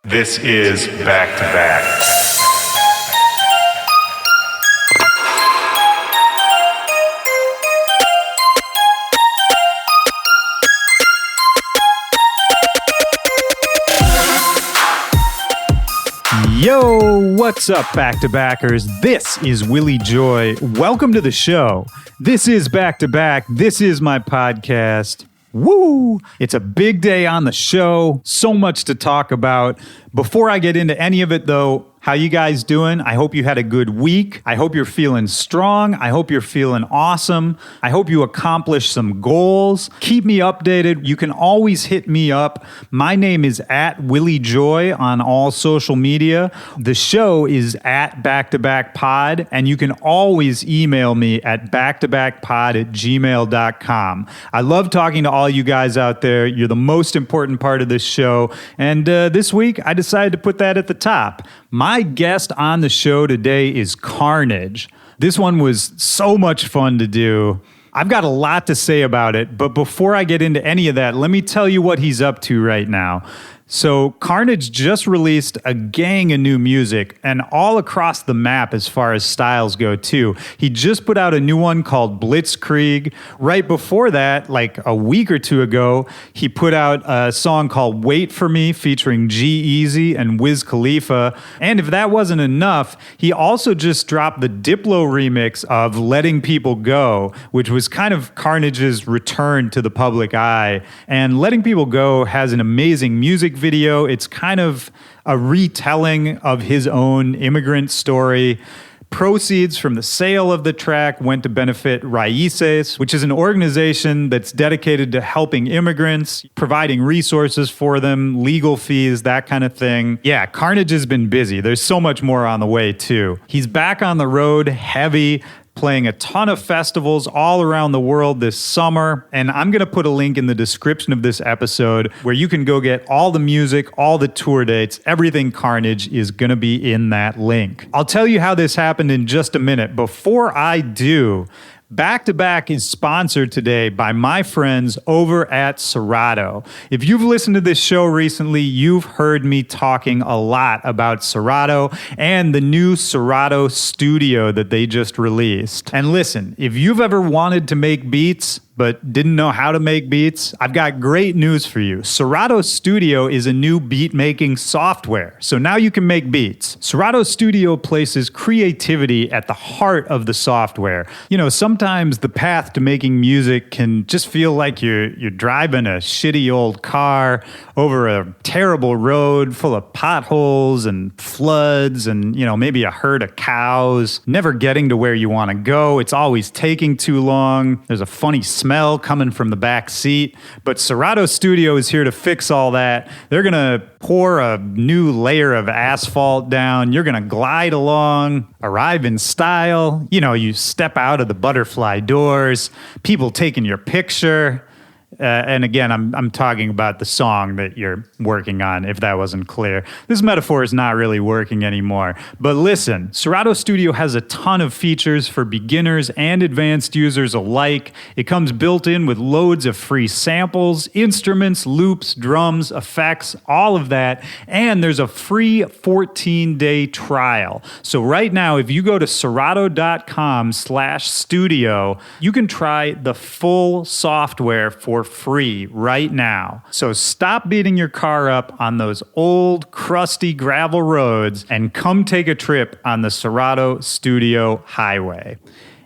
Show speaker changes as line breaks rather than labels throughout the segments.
This is Back to Back.
Yo, what's up, Back-to-Backers? This is Willy Joy. Welcome to the show. This is Back-to-Back. This is my podcast. Woo! It's a big day on the show. So much to talk about. Before I get into any of it, though, how you guys doing? I hope you had a good week. I hope you're feeling strong. I hope you're feeling awesome. I hope you accomplished some goals. Keep me updated. You can always hit me up. My name is @WillyJoy on all social media. The show is @BackToBackPod, and you can always email me at backtobackpod@gmail.com. I love talking to all you guys out there. You're the most important part of this show. And this week, I decided to put that at the top. My guest on the show today is Carnage. This one was so much fun to do. I've got a lot to say about it, but before I get into any of that, let me tell you what he's up to right now. So Carnage just released a gang of new music, and all across the map as far as styles go too. He just put out a new one called Blitzkrieg. Right before that, like a week or two ago, he put out a song called Wait For Me featuring G-Eazy and Wiz Khalifa. And if that wasn't enough, he also just dropped the Diplo remix of Letting People Go, which was kind of Carnage's return to the public eye. And Letting People Go has an amazing music video. It's kind of a retelling of his own immigrant story. Proceeds from the sale of the track went to benefit Raíces, which is an organization that's dedicated to helping immigrants, providing resources for them, legal fees, that kind of thing. Yeah, Carnage has been busy. There's so much more on the way, too. He's back on the road, heavy, playing a ton of festivals all around the world this summer. And I'm going to put a link in the description of this episode where you can go get all the music, all the tour dates, everything Carnage is going to be in that link. I'll tell you how this happened in just a minute. Before I do, Back to Back is sponsored today by my friends over at Serato. If you've listened to this show recently, you've heard me talking a lot about Serato and the new Serato Studio that they just released. And listen, if you've ever wanted to make beats but didn't know how to make beats, I've got great news for you. Serato Studio is a new beat-making software, so now you can make beats. Serato Studio places creativity at the heart of the software. You know, sometimes the path to making music can just feel like you're driving a shitty old car over a terrible road full of potholes and floods and, you know, maybe a herd of cows, never getting to where you want to go. It's always taking too long. There's a funny smell coming from the back seat. But Serato Studio is here to fix all that. They're going to pour a new layer of asphalt down. You're going to glide along, arrive in style. You know, you step out of the butterfly doors, people taking your picture. And again, I'm talking about the song that you're working on, if that wasn't clear. This metaphor is not really working anymore. But listen, Serato Studio has a ton of features for beginners and advanced users alike. It comes built in with loads of free samples, instruments, loops, drums, effects, all of that. And there's a free 14-day trial. So right now, if you go to serato.com/studio, you can try the full software for free right now. So stop beating your car up on those old, crusty gravel roads and come take a trip on the Serato Studio Highway.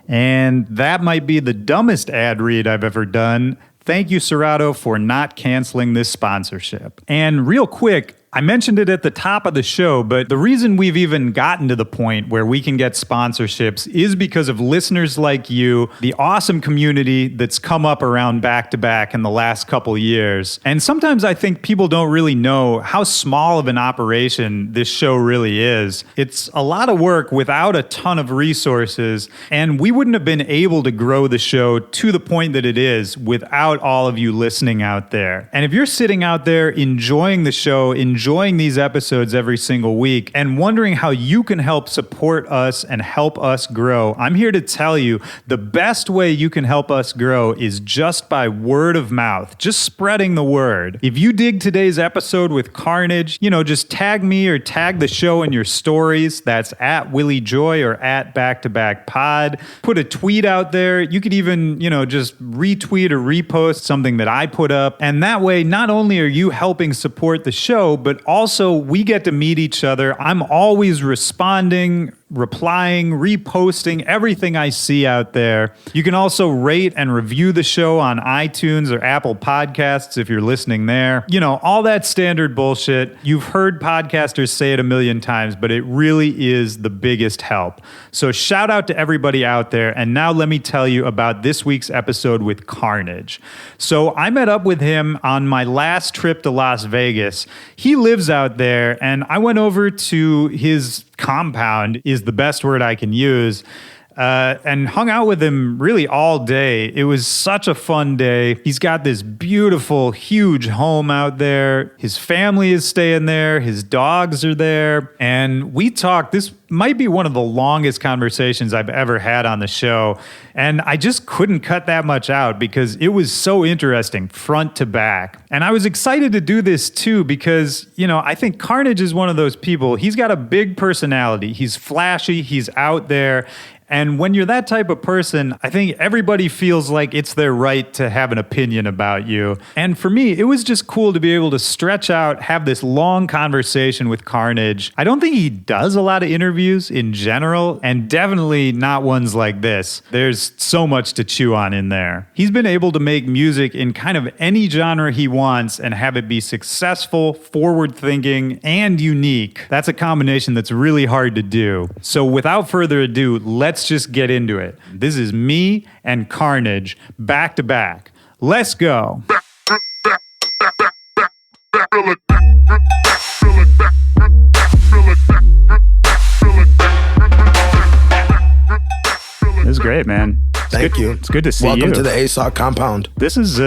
And that might be the dumbest ad read I've ever done. Thank you, Serato, for not canceling this sponsorship. And real quick, I mentioned it at the top of the show, but the reason we've even gotten to the point where we can get sponsorships is because of listeners like you, the awesome community that's come up around Back to Back in the last couple years. And sometimes I think people don't really know how small of an operation this show really is. It's a lot of work without a ton of resources, and we wouldn't have been able to grow the show to the point that it is without all of you listening out there. And if you're sitting out there enjoying the show, enjoying enjoying these episodes every single week and wondering how you can help support us and help us grow, I'm here to tell you the best way you can help us grow is just by word of mouth, just spreading the word. If you dig today's episode with Carnage, just tag me or tag the show in your stories. That's at Willy Joy or at Back to Back Pod. Put a tweet out there. You could even, just retweet or repost something that I put up. And that way, not only are you helping support the show, but also we get to meet each other. I'm always responding, replying, reposting everything I see out there. You can also rate and review the show on iTunes or Apple Podcasts if you're listening there. All that standard bullshit. You've heard podcasters say it a million times, but it really is the biggest help. So shout out to everybody out there. And now let me tell you about this week's episode with Carnage. So I met up with him on my last trip to Las Vegas. He lives out there, and I went over to his compound is the best word I can use, and hung out with him really all day. It was such a fun day. He's got this beautiful, huge home out there. His family is staying there. His dogs are there. And we talked. This might be one of the longest conversations I've ever had on the show. And I just couldn't cut that much out because it was so interesting front to back. And I was excited to do this too because, I think Carnage is one of those people. He's got a big personality. He's flashy. He's out there. And when you're that type of person, I think everybody feels like it's their right to have an opinion about you. And for me, it was just cool to be able to stretch out, have this long conversation with Carnage. I don't think he does a lot of interviews in general, and definitely not ones like this. There's so much to chew on in there. He's been able to make music in kind of any genre he wants and have it be successful, forward-thinking, and unique. That's a combination that's really hard to do. So without further ado, let's just get into it. This is me and Carnage back to back. Let's go. This is great, man.
Thank you.
It's good to see you.
Welcome to the ASOC compound.
This is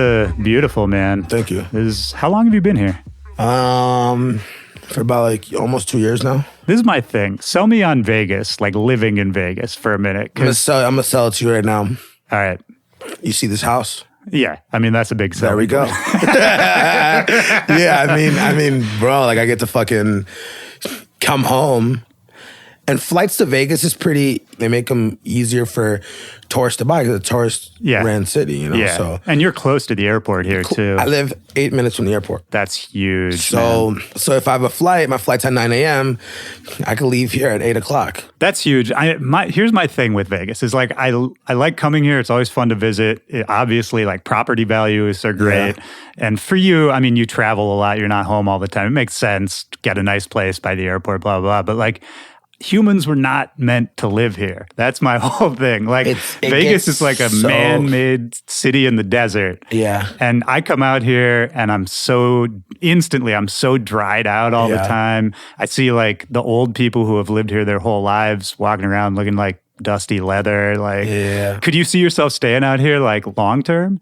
beautiful, man.
Thank you.
How long have you been here?
For about almost 2 years now.
This is my thing. Sell me on Vegas, like living in Vegas for a minute.
I'm gonna sell it to you right now.
All right.
You see this house?
Yeah. I mean, that's a big sell.
There we go. Yeah. I mean, bro, I get to fucking come home. And flights to Vegas is they make them easier for tourists to buy because it's a tourist-ran city,
Yeah.
So,
and you're close to the airport here, too.
I live 8 minutes from the airport.
That's huge,
So,
man.
so if I have a flight, my flight's at 9 a.m., I can leave here at 8 o'clock.
That's huge. Here's my thing with Vegas is I like coming here. It's always fun to visit. Obviously, property values are great. Yeah. And for you, I mean, you travel a lot. You're not home all the time. It makes sense. Get a nice place by the airport, blah, blah, blah. But humans were not meant to live here. That's my whole thing. Vegas is like a man-made city in the desert.
Yeah.
And I come out here and I'm so dried out all the time. I see the old people who have lived here their whole lives walking around looking like dusty leather. Could you see yourself staying out here long term?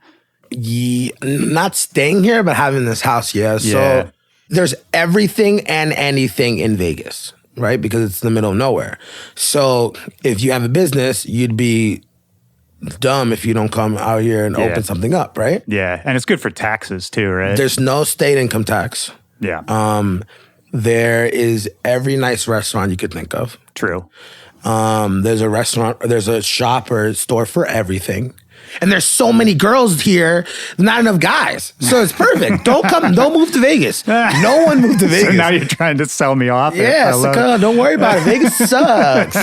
Yeah, not staying here, but having this house, yeah. So there's everything and anything in Vegas. Right? Because it's in the middle of nowhere. So if you have a business, you'd be dumb if you don't come out here and open something up, right?
Yeah. And it's good for taxes too, right?
There's no state income tax.
Yeah.
There is every nice restaurant you could think of.
True.
There's a restaurant, there's a shop or a store for everything. And there's so many girls here, not enough guys. So it's perfect. Don't move to Vegas. No one moved to Vegas.
So now you're trying to sell me off.
Yeah, don't worry about it. Vegas sucks.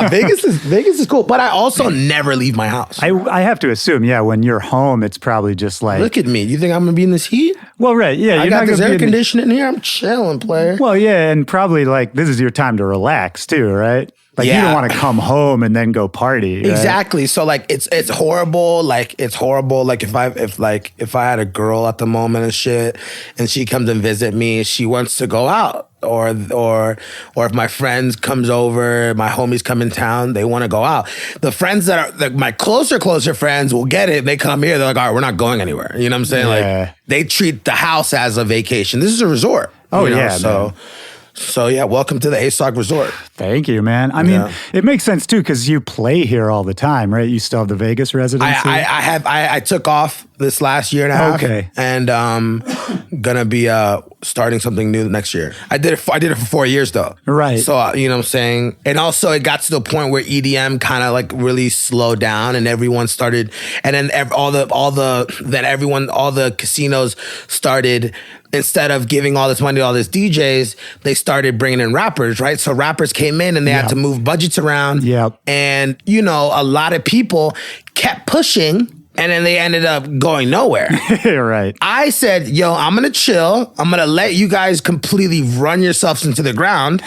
Vegas is cool. But I also never leave my house.
I have to assume, when you're home, it's probably just
look at me. You think I'm going to be in this heat?
Well, right. Yeah.
I got this air conditioning here. I'm chilling, player.
Well, yeah. And probably this is your time to relax too, right? Like you don't want to come home and then go party. Right?
Exactly. So like it's horrible. Like it's horrible. Like if I had a girl at the moment and shit, and she comes and visit me, she wants to go out. Or if my friends comes over, my homies come in town, they want to go out. The friends that are like my closer friends will get it. They come here, they're like, all right, we're not going anywhere. You know what I'm saying? Like they treat the house as a vacation. This is a resort.
Oh,
you know?
yeah.
So yeah, welcome to the ASOC Resort.
Thank you, man. I mean, it makes sense too because you play here all the time, right? You still have the Vegas residency.
I took off this last year and a half.
Okay,
and gonna be starting something new next year. I did it for 4 years though.
Right.
So you know what I'm saying. And also it got to the point where EDM kind of like really slowed down, and everyone started, and then all the casinos started. Instead of giving all this money to all these DJs, they started bringing in rappers, right? So rappers came in and they had to move budgets around.
Yep.
And, you know, a lot of people kept pushing and then they ended up going nowhere.
Right.
I said, yo, I'm going to chill. I'm going to let you guys completely run yourselves into the ground.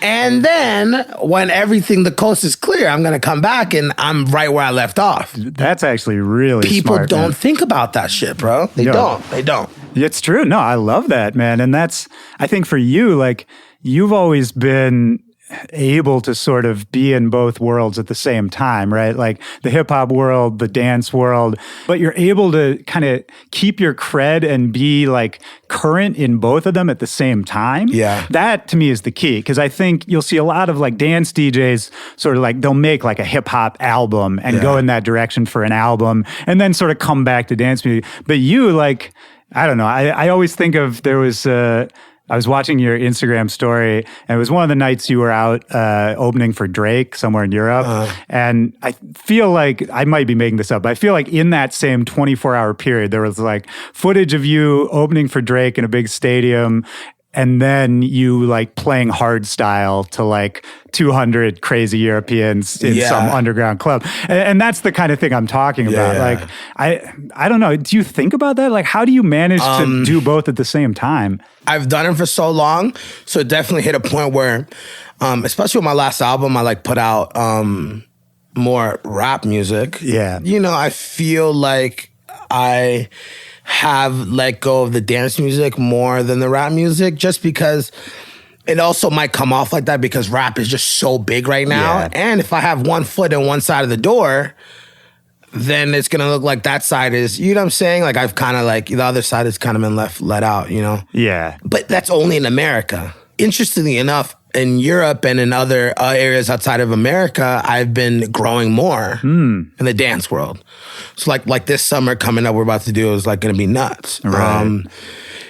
And then when the coast is clear, I'm going to come back and I'm right where I left off.
That's actually really
People
smart,
don't
man.
think about that shit, bro. They don't.
It's true. No, I love that, man. And I think for you, like, you've always been able to sort of be in both worlds at the same time, right? Like the hip hop world, the dance world, but you're able to kind of keep your cred and be like current in both of them at the same time.
Yeah.
That to me is the key. Cause I think you'll see a lot of like dance DJs sort of like, they'll make like a hip hop album and go in that direction for an album and then sort of come back to dance music. But you like, I don't know. I always think of I was watching your Instagram story, and it was one of the nights you were out opening for Drake somewhere in Europe. And I feel like, I might be making this up, but I feel like in that same 24-hour period, there was like footage of you opening for Drake in a big stadium, and then you like playing hard style to like 200 crazy Europeans in some underground club. And that's the kind of thing I'm talking about. Like, I don't know. Do you think about that? Like, how do you manage to do both at the same time?
I've done it for so long. So it definitely hit a point where, especially with my last album, I like put out more rap music.
Yeah.
You know, I feel like I have let go of the dance music more than the rap music, just because it also might come off like that because rap is just so big right now.
Yeah.
And if I have one foot in one side of the door, then it's gonna look like that side is, you know what I'm saying? Like I've kind of like, the other side has kind of been let out, you know?
Yeah.
But that's only in America. Interestingly enough, in Europe and in other areas outside of America, I've been growing more in the dance world. So like this summer coming up, we're about to do is like going to be nuts.
Right.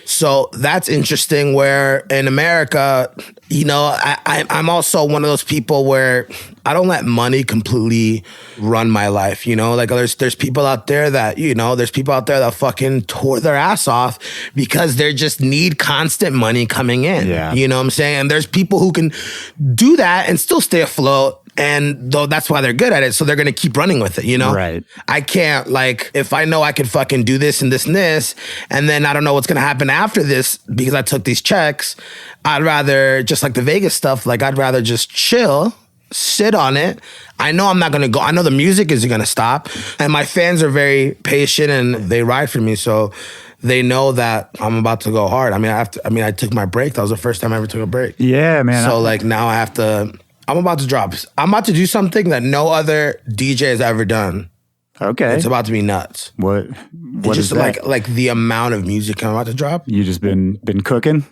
So that's interesting where in America, you know, I'm also one of those people where I don't let money completely run my life, you know? Like there's people out there that, you know, there's people out there that fucking tore their ass off because they just need constant money coming in.
Yeah.
You know what I'm saying? And there's people who can do that and still stay afloat. And though that's why they're good at it, so they're gonna keep running with it, you know?
Right.
I can't, like, if I know I could fucking do this and this and this, and then I don't know what's gonna happen after this because I took these checks, I'd rather, just like the Vegas stuff, like I'd rather just chill, sit on it. I know I'm not gonna go, I know the music isn't gonna stop, and my fans are very patient and they ride for me, so they know that I'm about to go hard. I mean, I took my break. That was the first time I ever took a break.
Yeah, man.
So like now I'm about to drop. I'm about to do something that no other DJ has ever done.
Okay.
It's about to be nuts.
What
just
is that?
like the amount of music I'm about to drop.
You just been cooking?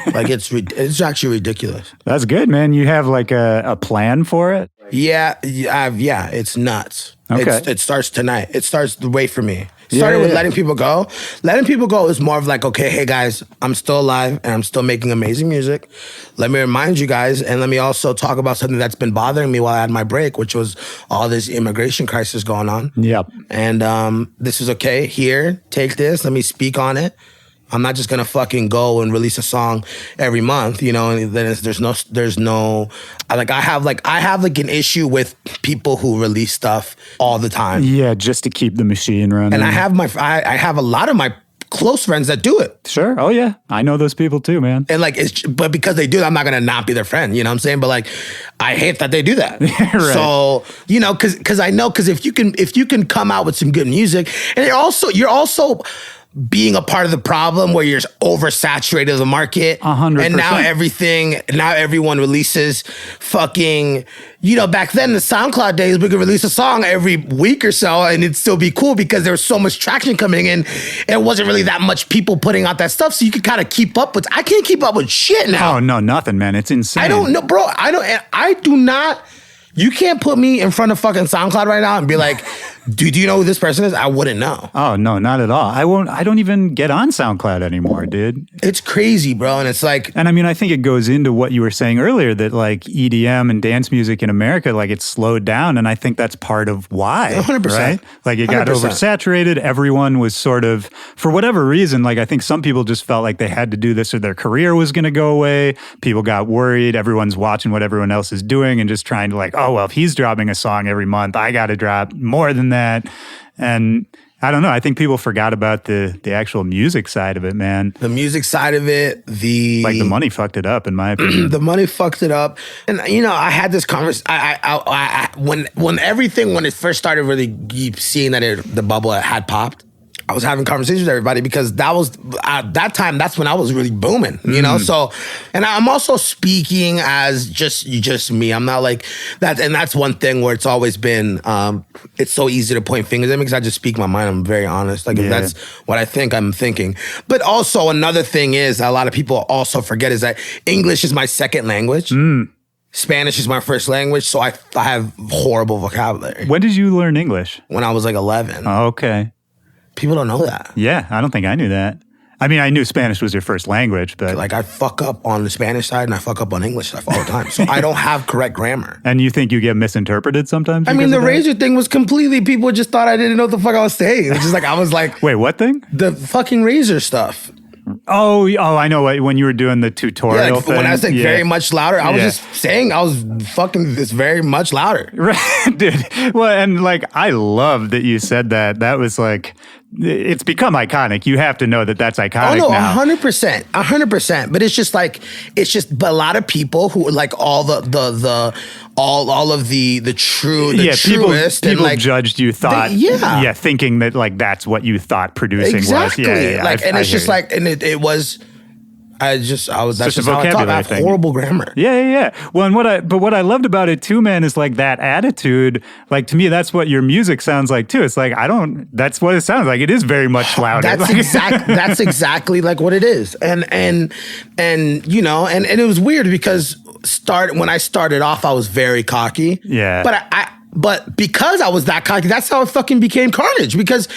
Like it's actually ridiculous.
That's good, man. You have like a plan for it?
Yeah, it's nuts.
Okay.
It starts tonight. It starts the way for me. Started with letting people go. Letting people go is more of like, okay, hey guys, I'm still alive and I'm still making amazing music. Let me remind you guys, and let me also talk about something that's been bothering me while I had my break, which was all this immigration crisis going on.
Yep.
And this is okay. Here, take this. Let me speak on it. I'm not just gonna fucking go and release a song every month, you know. And then there's no. I have an issue with people who release stuff all the time.
Yeah, just to keep the machine running.
And I have a lot of my close friends that do it.
Sure. Oh yeah. I know those people too, man.
And like, but because they do that, I'm not gonna not be their friend. You know what I'm saying? But like, I hate that they do that.
Right.
So, you know, because I know, because if you can come out with some good music, and you're also being a part of the problem where you're oversaturated the market.
100%.
And now everyone releases fucking, you know, back then the SoundCloud days, we could release a song every week or so and it'd still be cool because there was so much traction coming in. And it wasn't really that much people putting out that stuff. So you could kind of keep up with, I can't keep up with shit now.
Oh, no, nothing, man. It's insane.
I don't know, bro. I do not. You can't put me in front of fucking SoundCloud right now and be like, do you know who this person is? I wouldn't know.
Oh, no, not at all. I don't even get on SoundCloud anymore, dude.
It's crazy, bro. And it's like...
And I mean, I think it goes into what you were saying earlier, that like EDM and dance music in America, like it's slowed down. And I think that's part of why.
100%.
Right? Like it got
100%.
oversaturated. Everyone was sort of, for whatever reason, like I think some people just felt like they had to do this or their career was going to go away. People got worried. Everyone's watching what everyone else is doing and just trying to like, oh, well, if he's dropping a song every month, I got to drop more than that. And I don't know. I think people forgot about the actual music side of it, man.
The music side of it,
like the money fucked it up, in my opinion.
The money fucked it up. And, you know, I had this conversation. When it first started really seeing that the bubble had popped, I was having conversations with everybody because that was at that time. That's when I was really booming, you know. So, and I'm also speaking as just me. I'm not like that, and that's one thing where it's always been. It's so easy to point fingers at me because I just speak my mind. I'm very honest. Like if that's what I think, I'm thinking. But also another thing is a lot of people also forget is that English is my second language. Spanish is my first language, so I have horrible vocabulary.
When did you learn English?
When I was like 11.
Oh, okay.
People don't know that.
Yeah, I don't think I knew that. I mean, I knew Spanish was your first language, but...
Like, I fuck up on the Spanish side and I fuck up on English stuff all the time. So I don't have correct grammar.
And you think you get misinterpreted sometimes?
I mean, the razor thing was completely... People just thought I didn't know what the fuck I was saying. It's just like, I was like...
Wait, what thing?
The fucking razor stuff.
Oh, I know. When you were doing the tutorial thing.
When I was like very much louder, I was just saying I was fucking this very much louder.
Right, dude. Well, and like, I love that you said that. That was like... It's become iconic. You have to know that that's iconic.
Oh no,
now.
100%. But it's just but a lot of people who like all of the truest
people
and like
judged you thought thinking that like that's what you thought producing was. Yeah,
like and it's just like and it was. That's just how I talk. I have horrible grammar.
Yeah. Well, and what I loved about it too, man, is like that attitude. Like to me, that's what your music sounds like too. It's like that's what it sounds like. It is very much louder.
That's exactly like what it is. And you know, and it was weird because when I started off, I was very cocky.
Yeah.
But because I was that cocky, that's how it fucking became Carnage because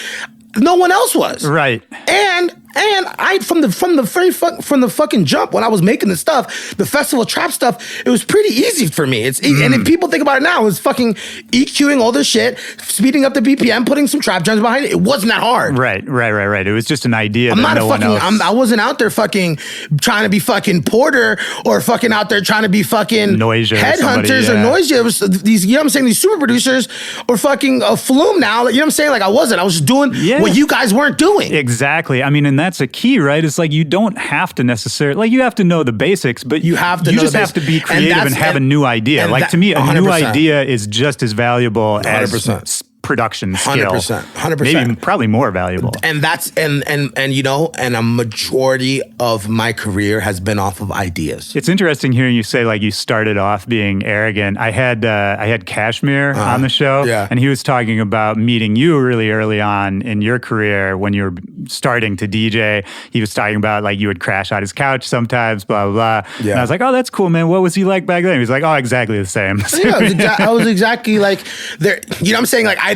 no one else was.
Right.
And I from the fucking jump when I was making the stuff, the festival trap stuff, it was pretty easy for me. It's easy. And if people think about it now, it's fucking EQing all this shit, speeding up the BPM, putting some trap drums behind it. It wasn't that hard.
Right. It was just an idea.
I wasn't out there fucking trying to be fucking Porter or fucking out there trying to be fucking
Noisia
headhunters or Noisia. It was these, you know what I'm saying? These super producers or fucking a Flume now. You know what I'm saying? Like I was just doing what you guys weren't doing.
Exactly. I mean, and that's a key, right? It's like you don't have to necessarily, like you have to know the basics, but you have to be creative and have a new idea. Like to me, a 100%. New idea is just as valuable 100%. As production skill.
100%.
Maybe probably more valuable.
And that's and you know, and a majority of my career has been off of ideas.
It's interesting hearing you say like you started off being arrogant. I had Kashmir on the show, and he was talking about meeting you really early on in your career when you were starting to DJ. He was talking about like you would crash on his couch sometimes, blah blah blah. Yeah. And I was like, oh, that's cool, man. What was he like back then? He was like, oh, exactly the same.
I was exactly like there. You know what I'm saying? Like I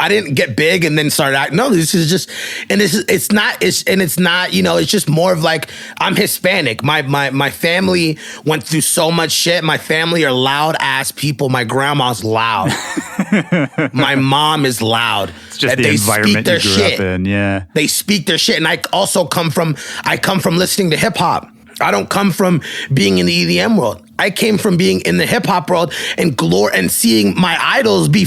didn't get big and then start acting. No, this is just, and it's not, you know, it's just more of like, I'm Hispanic. My family went through so much shit. My family are loud ass people. My grandma's loud. My mom is loud.
It's just the environment you grew up in. Yeah.
They speak their shit. And I also come from listening to hip hop. I don't come from being in the EDM world. I came from being in the hip hop world and seeing my idols be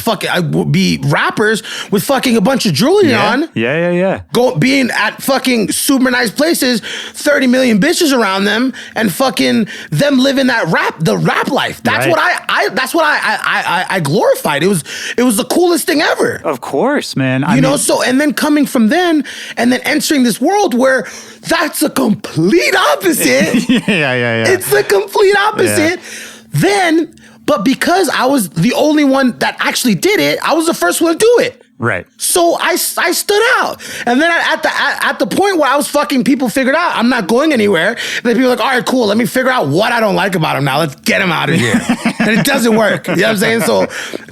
rappers with fucking a bunch of jewelry on.
Yeah.
Being at fucking super nice places, 30 million bitches around them, and fucking them living the rap life. That's what I glorified. It was the coolest thing ever.
Of course, man.
So and then coming from then and then entering this world where that's a complete opposite.
Yeah.
It's the complete opposite. Then, but because I was the only one that actually did it, I was the first one to do it.
Right.
So I stood out. And then at the point where I was fucking, people figured out I'm not going anywhere. Then people were like, all right, cool. Let me figure out what I don't like about him now. Let's get him out of here. And it doesn't work. You know what I'm saying? So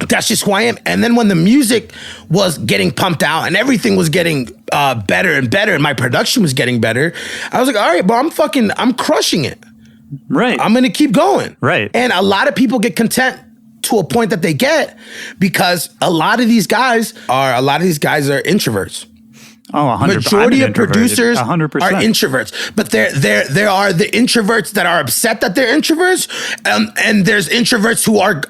that's just who I am. And then when the music was getting pumped out and everything was getting better and better and my production was getting better, I was like, all right, bro, I'm crushing it.
Right.
I'm going to keep going.
Right.
And a lot of people get content to a point that they get because a lot of these guys are introverts.
Oh, 100%.
Majority of producers
100%.
are introverts, but there are the introverts that are upset that they're introverts, and there's introverts who are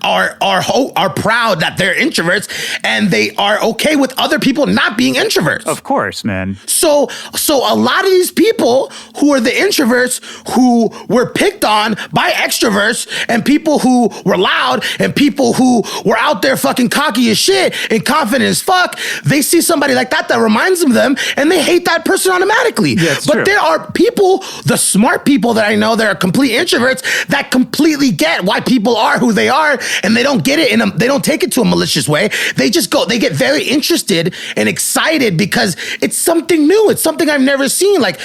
proud that they're introverts, and they are okay with other people not being introverts.
Of course, man.
So a lot of these people who are the introverts who were picked on by extroverts and people who were loud and people who were out there fucking cocky as shit and confident as fuck, they see somebody like that reminds them of them, and they hate that person automatically.
Yeah, but true.
There are people, the smart people that I know that are complete introverts that completely get why people are who they are, and they don't get it they don't take it to a malicious way. They just they get very interested and excited because it's something new. It's something I've never seen. Like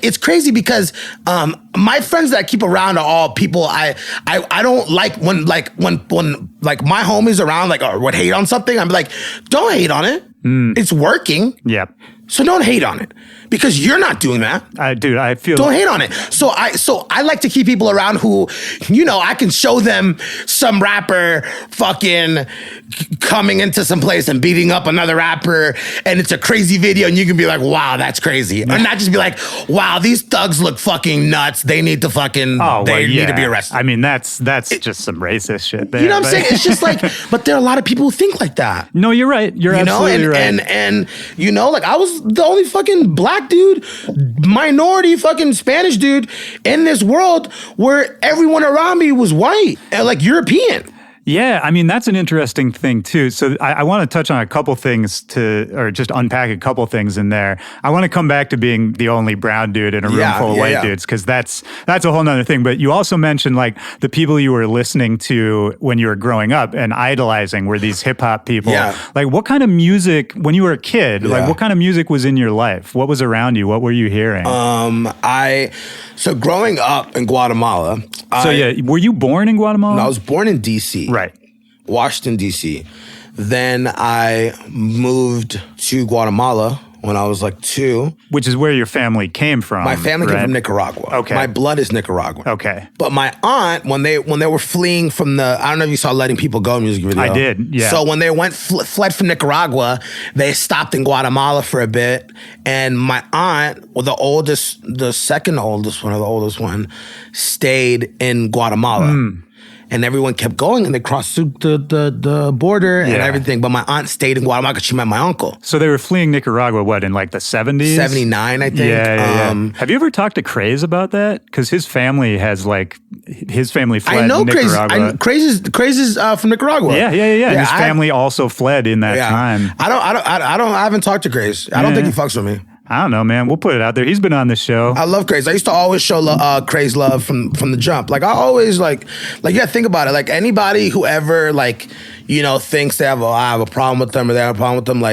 it's crazy because my friends that I keep around are all people I don't like when my homies around or would hate on something. I'm like, don't hate on it. It's working.
Yeah.
So don't hate on it because you're not doing that.
I feel.
Don't hate on it. So I like to keep people around who, I can show them some rapper fucking coming into some place and beating up another rapper, and it's a crazy video, and you can be like, wow, that's crazy. Or not just be like, wow, these thugs look fucking nuts. They need to fucking, need to be arrested.
I mean, that's just some racist shit there.
You know what I'm saying? It's just like, but there are a lot of people who think like that.
No, you're right. You're absolutely right.
And I was the only fucking black dude, minority fucking Spanish dude in this world where everyone around me was white and European.
Yeah, I mean, that's an interesting thing, too. So I want to touch on a couple things or just unpack a couple things in there. I want to come back to being the only brown dude in a room full of white dudes, because that's a whole nother thing. But you also mentioned, the people you were listening to when you were growing up and idolizing were these hip-hop people.
Yeah.
What kind of music, when you were a kid, what kind of music was in your life? What was around you? What were you hearing?
So growing up in Guatemala.
Were you born in Guatemala?
No, I was born in D.C.
Right.
Washington, D.C. Then I moved to Guatemala when I was 2.
Which is where your family came from.
My family came from Nicaragua.
Okay.
My blood is Nicaraguan.
Okay.
But my aunt, when they were fleeing from I don't know if you saw Letting People Go music video.
I did, yeah.
So when they fled from Nicaragua, they stopped in Guatemala for a bit. And my aunt, the second oldest one, or the oldest one, stayed in Guatemala. And everyone kept going, and they crossed through the border and everything. But my aunt stayed in Guatemala because she met my uncle.
So they were fleeing Nicaragua, in the 70s?
79, I think.
Yeah. Have you ever talked to Craze about that? Because his family has, his family fled
I know
Nicaragua.
Craze is from Nicaragua.
Yeah. His family also fled in that time.
I haven't talked to Craze. I don't think he fucks with me.
I don't know, man. We'll put it out there. He's been on this show.
I love Craze. I used to always show Craze love from the jump. I always think about it. Anybody who ever thinks they I have a problem with them or they have a problem with them.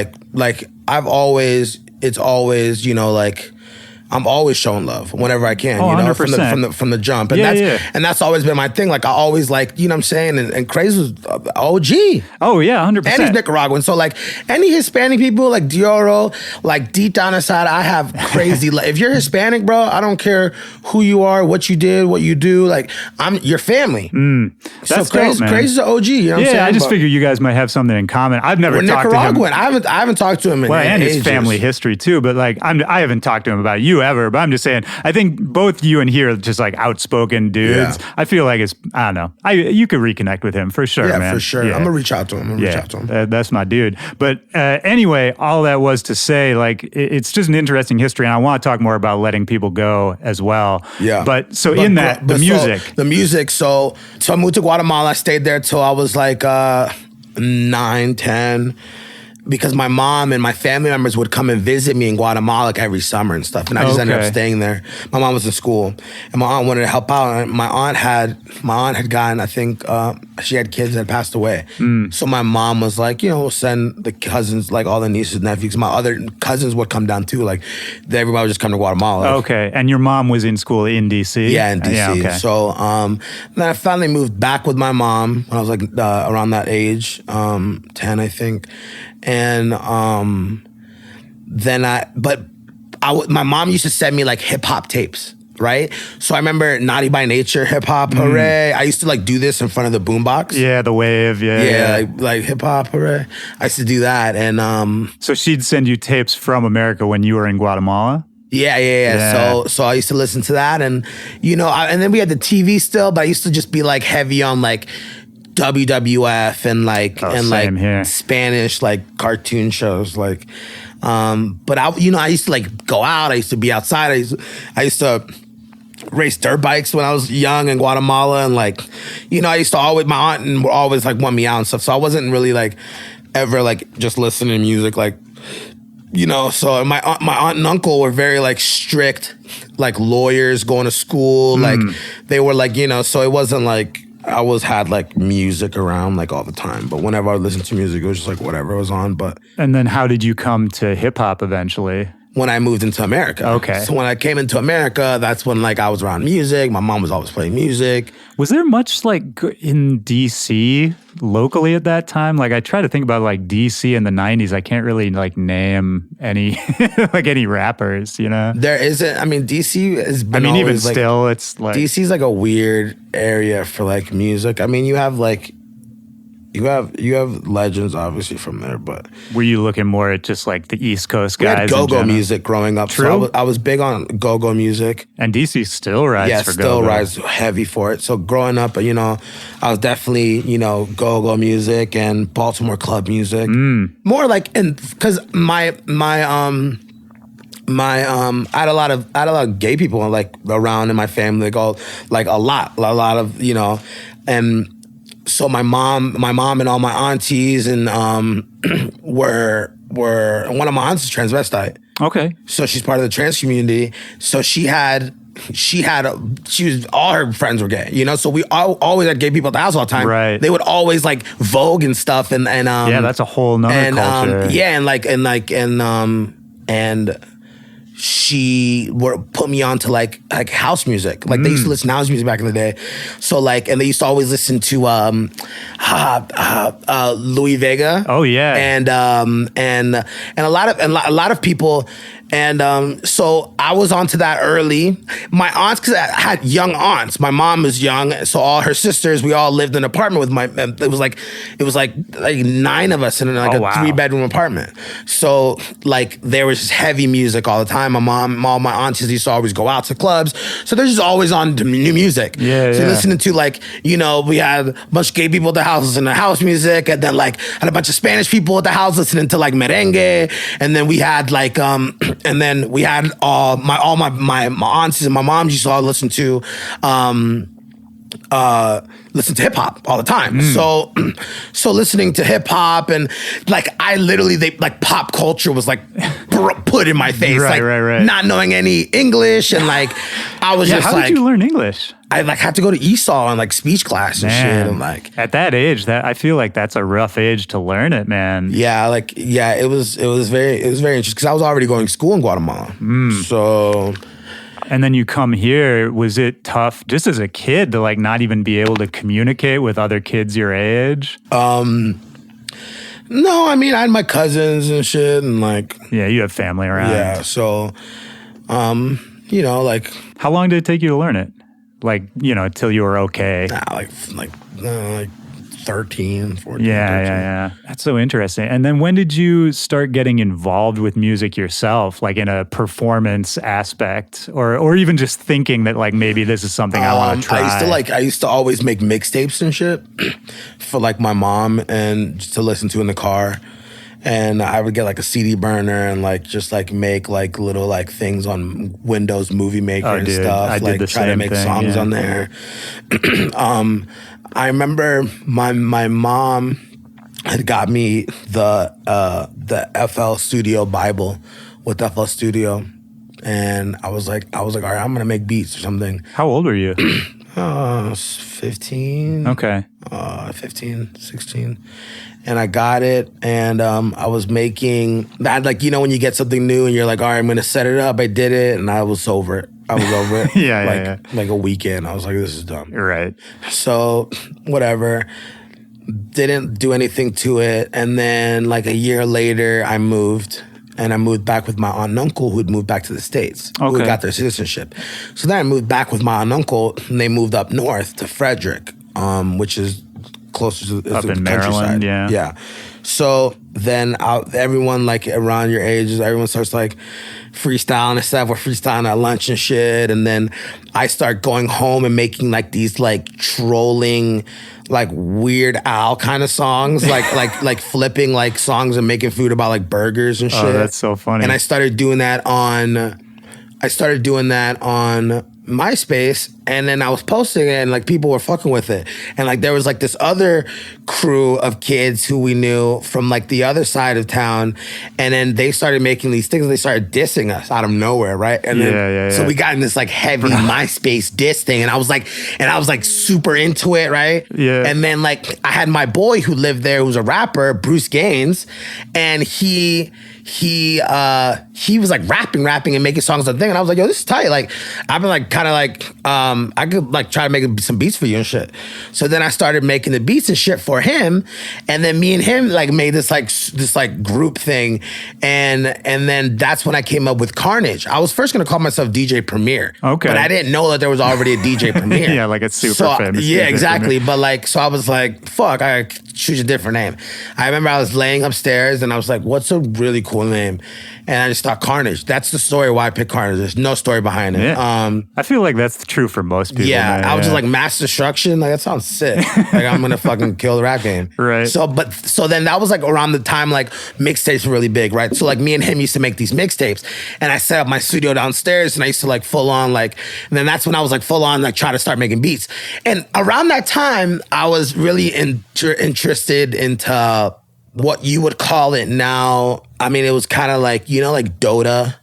I'm always showing love whenever I can,
100%.
from the jump. And that's always been my thing. I always you know what I'm saying? And Craze was OG.
Oh yeah, 100%.
And he's Nicaraguan. So any Hispanic people Dioro, deep down inside, I have crazy love. If you're Hispanic, bro, I don't care who you are, what you did, what you do. I'm your family.
That's
Craze,
dope, man.
Craze is an OG. You know what I'm saying?
I just figured you guys might have something in common. I've never talked to him.
I haven't talked to him in
and
ages.
his family history too, but I haven't talked to him about you whoever, but I'm just saying, I think both you and he are just like outspoken dudes.
Yeah.
I feel like I don't know. You could reconnect with him for sure,
Yeah,
man.
for sure.
Yeah.
I'm gonna reach out to him.
That's my dude. But anyway, all that was to say, like, it's just an interesting history, and I want to talk more about letting people go as well.
Yeah.
But the music.
So I moved to Guatemala. I stayed there till I was like 9, 10. Because my mom and my family members would come and visit me in Guatemala like every summer and stuff. And I just ended up staying there. My mom was in school and my aunt wanted to help out. And my aunt had gotten, I think, she had kids that had passed away. So my mom was like, we'll send the cousins, like all the nieces and nephews. My other cousins would come down too. Like everybody would just come to Guatemala.
Okay. And your mom was in school in D.C.?
Yeah, in D.C.
Yeah, okay.
So then I finally moved back with my mom when I was like around that age, 10, I think. And then my mom used to send me like hip hop tapes, right? So I remember Naughty by Nature, hip hop, hooray. I used to like do this in front of the boombox.
Yeah, the wave, yeah.
Like hip hop, hooray. I used to do that, and
so she'd send you tapes from America when you were in Guatemala.
Yeah. So I used to listen to that, and and then we had the TV still, but I used to just be like heavy on like WWF and like
here.
Spanish like cartoon shows like but I used to like go out. I used to be outside. I used to race dirt bikes when I was young in Guatemala, and like I used to always, my aunt would always like want me out and stuff, so I wasn't really like ever like just listening to music like so my aunt and uncle were very like strict, like lawyers going to school, like they were like so it wasn't like I had like music around like all the time, but whenever I listened to music, it was just like whatever was on.
And then how did you come to hip hop eventually?
When I moved into America.
Okay.
So when I came into America, that's when like I was around music. My mom was always playing music.
Was there much like in DC locally at that time? Like I try to think about like DC in the 90s. I can't really like name any like any rappers,
There isn't. I mean, DC has been
even
always, like,
still, it's like
DC's like a weird area for like music. I mean, you have like you have legends obviously from there, but
were you looking more at just like the East Coast guys?
We had go-go music growing up.
True.
So I was big on go-go music.
And DC still rides for go-go.
Yeah, still rides heavy for it. So growing up, I was definitely, go-go music and Baltimore club music. More like, because I had a lot of gay people like around in my family, like a lot of, and so my mom and all my aunties and were one of my aunts is transvestite.
Okay.
So she's part of the trans community. So all her friends were gay, So we always had gay people at the house all the time.
Right.
They would always like Vogue and stuff, and
yeah, that's a whole nother culture.
And she put me on to like house music. Like they used to listen to house music back in the day. So like, and they used to always listen to Louis Vega.
Oh yeah.
And a lot of people. And so I was onto that early. My aunts, because I had young aunts. My mom was young, so all her sisters, we all lived in an apartment with it was like 9 of us in like a 3-bedroom apartment. So like there was just heavy music all the time. All my aunties used to always go out to clubs, so they're just always on to new music.
Yeah,
so listening to like we had a bunch of gay people at the house listening to house music, and then like had a bunch of Spanish people at the house listening to like merengue, and then we had like and then we had all my aunts and my mom used to all listen to hip hop all the time. So listening to hip hop and like pop culture was like put in my face,
right.
Not knowing any English, and like I was just
how
like,
did you learn English?
I like had to go to ESOL and like speech class and shit, and like
at that age, I feel like that's a rough age to learn it, man.
It was very interesting because I was already going to school in Guatemala, so.
And then you come here. Was it tough just as a kid to like not even be able to communicate with other kids your age?
No, I mean I had my cousins and shit, and like
you have family around.
Yeah, so like
how long did it take you to learn it? Like till you were okay.
Like 13, 14.
Yeah,
13.
yeah. That's so interesting. And then when did you start getting involved with music yourself, like in a performance aspect, or even just thinking that like maybe this is something I want to try?
I used to always make mixtapes and shit for like my mom and just to listen to in the car. And I would get like a CD burner and like just like make like little like things on Windows Movie Maker and stuff.
I
like
did the
try to
same
make
thing,
songs on there. I remember my mom had got me the FL Studio Bible with FL Studio. And I was like, all right, I'm gonna make beats or something.
How old were you?
15.
Okay.
15, 16. And I got it, and I was making that, like, you know, when you get something new and you're like, all right, I'm gonna set it up. I did it, and I was over it.
Yeah.
Like a weekend. I was like, this is dumb.
Right.
So whatever. Didn't do anything to it, and then like a year later, I moved. And I moved back with my aunt and uncle who had moved back to the States, who had got their citizenship. So then I moved back with my aunt and uncle, and they moved up north to Frederick, which is closer to
up in
the
Maryland.
countryside. Yeah. So then everyone like around your ages, everyone starts like freestyling and stuff. We're freestyling at lunch and shit. And then I start going home and making like these like trolling, like Weird Al kind of songs, like flipping like songs and making food about like burgers and shit.
Oh, that's so funny.
And I started doing that on MySpace, and then I was posting it, and like people were fucking with it, and like there was like this other crew of kids who we knew from like the other side of town, and then they started making these things. They started dissing us out of nowhere, right? And then so we got in this like heavy MySpace diss thing, and I was like super into it, right?
Yeah.
And then like I had my boy who lived there, who's a rapper, Bruce Gaines, and he was like rapping and making songs on the thing, and I was like, yo, this is tight. Like I've been like kind of like I could like try to make some beats for you and shit. So then I started making the beats and shit for him, and then me and him like made this group thing, and then that's when I came up with Carnage. I was first gonna call myself DJ Premier,
okay,
but I didn't know that there was already a DJ Premier.
Yeah, like it's super famous.
Yeah,
DJ
exactly.
Premier.
But like, so I was like, fuck, I choose a different name. I remember I was laying upstairs and I was like, what's a really cool name? And I just thought Carnage. That's the story why I picked Carnage. There's no story behind it.
Yeah. I feel like that's true for most people.
Yeah,
man.
I was just like mass destruction. Like that sounds sick. Like I'm gonna fucking kill the rap game.
Right.
So then that was like around the time like mixtapes were really big, right? So like me and him used to make these mixtapes, and I set up my studio downstairs, and I used to like full on like, and then that's when I was like full on like try to start making beats. And around that time, I was really interested into what you would call it now. I mean, it was kind of like, you know, like Dota.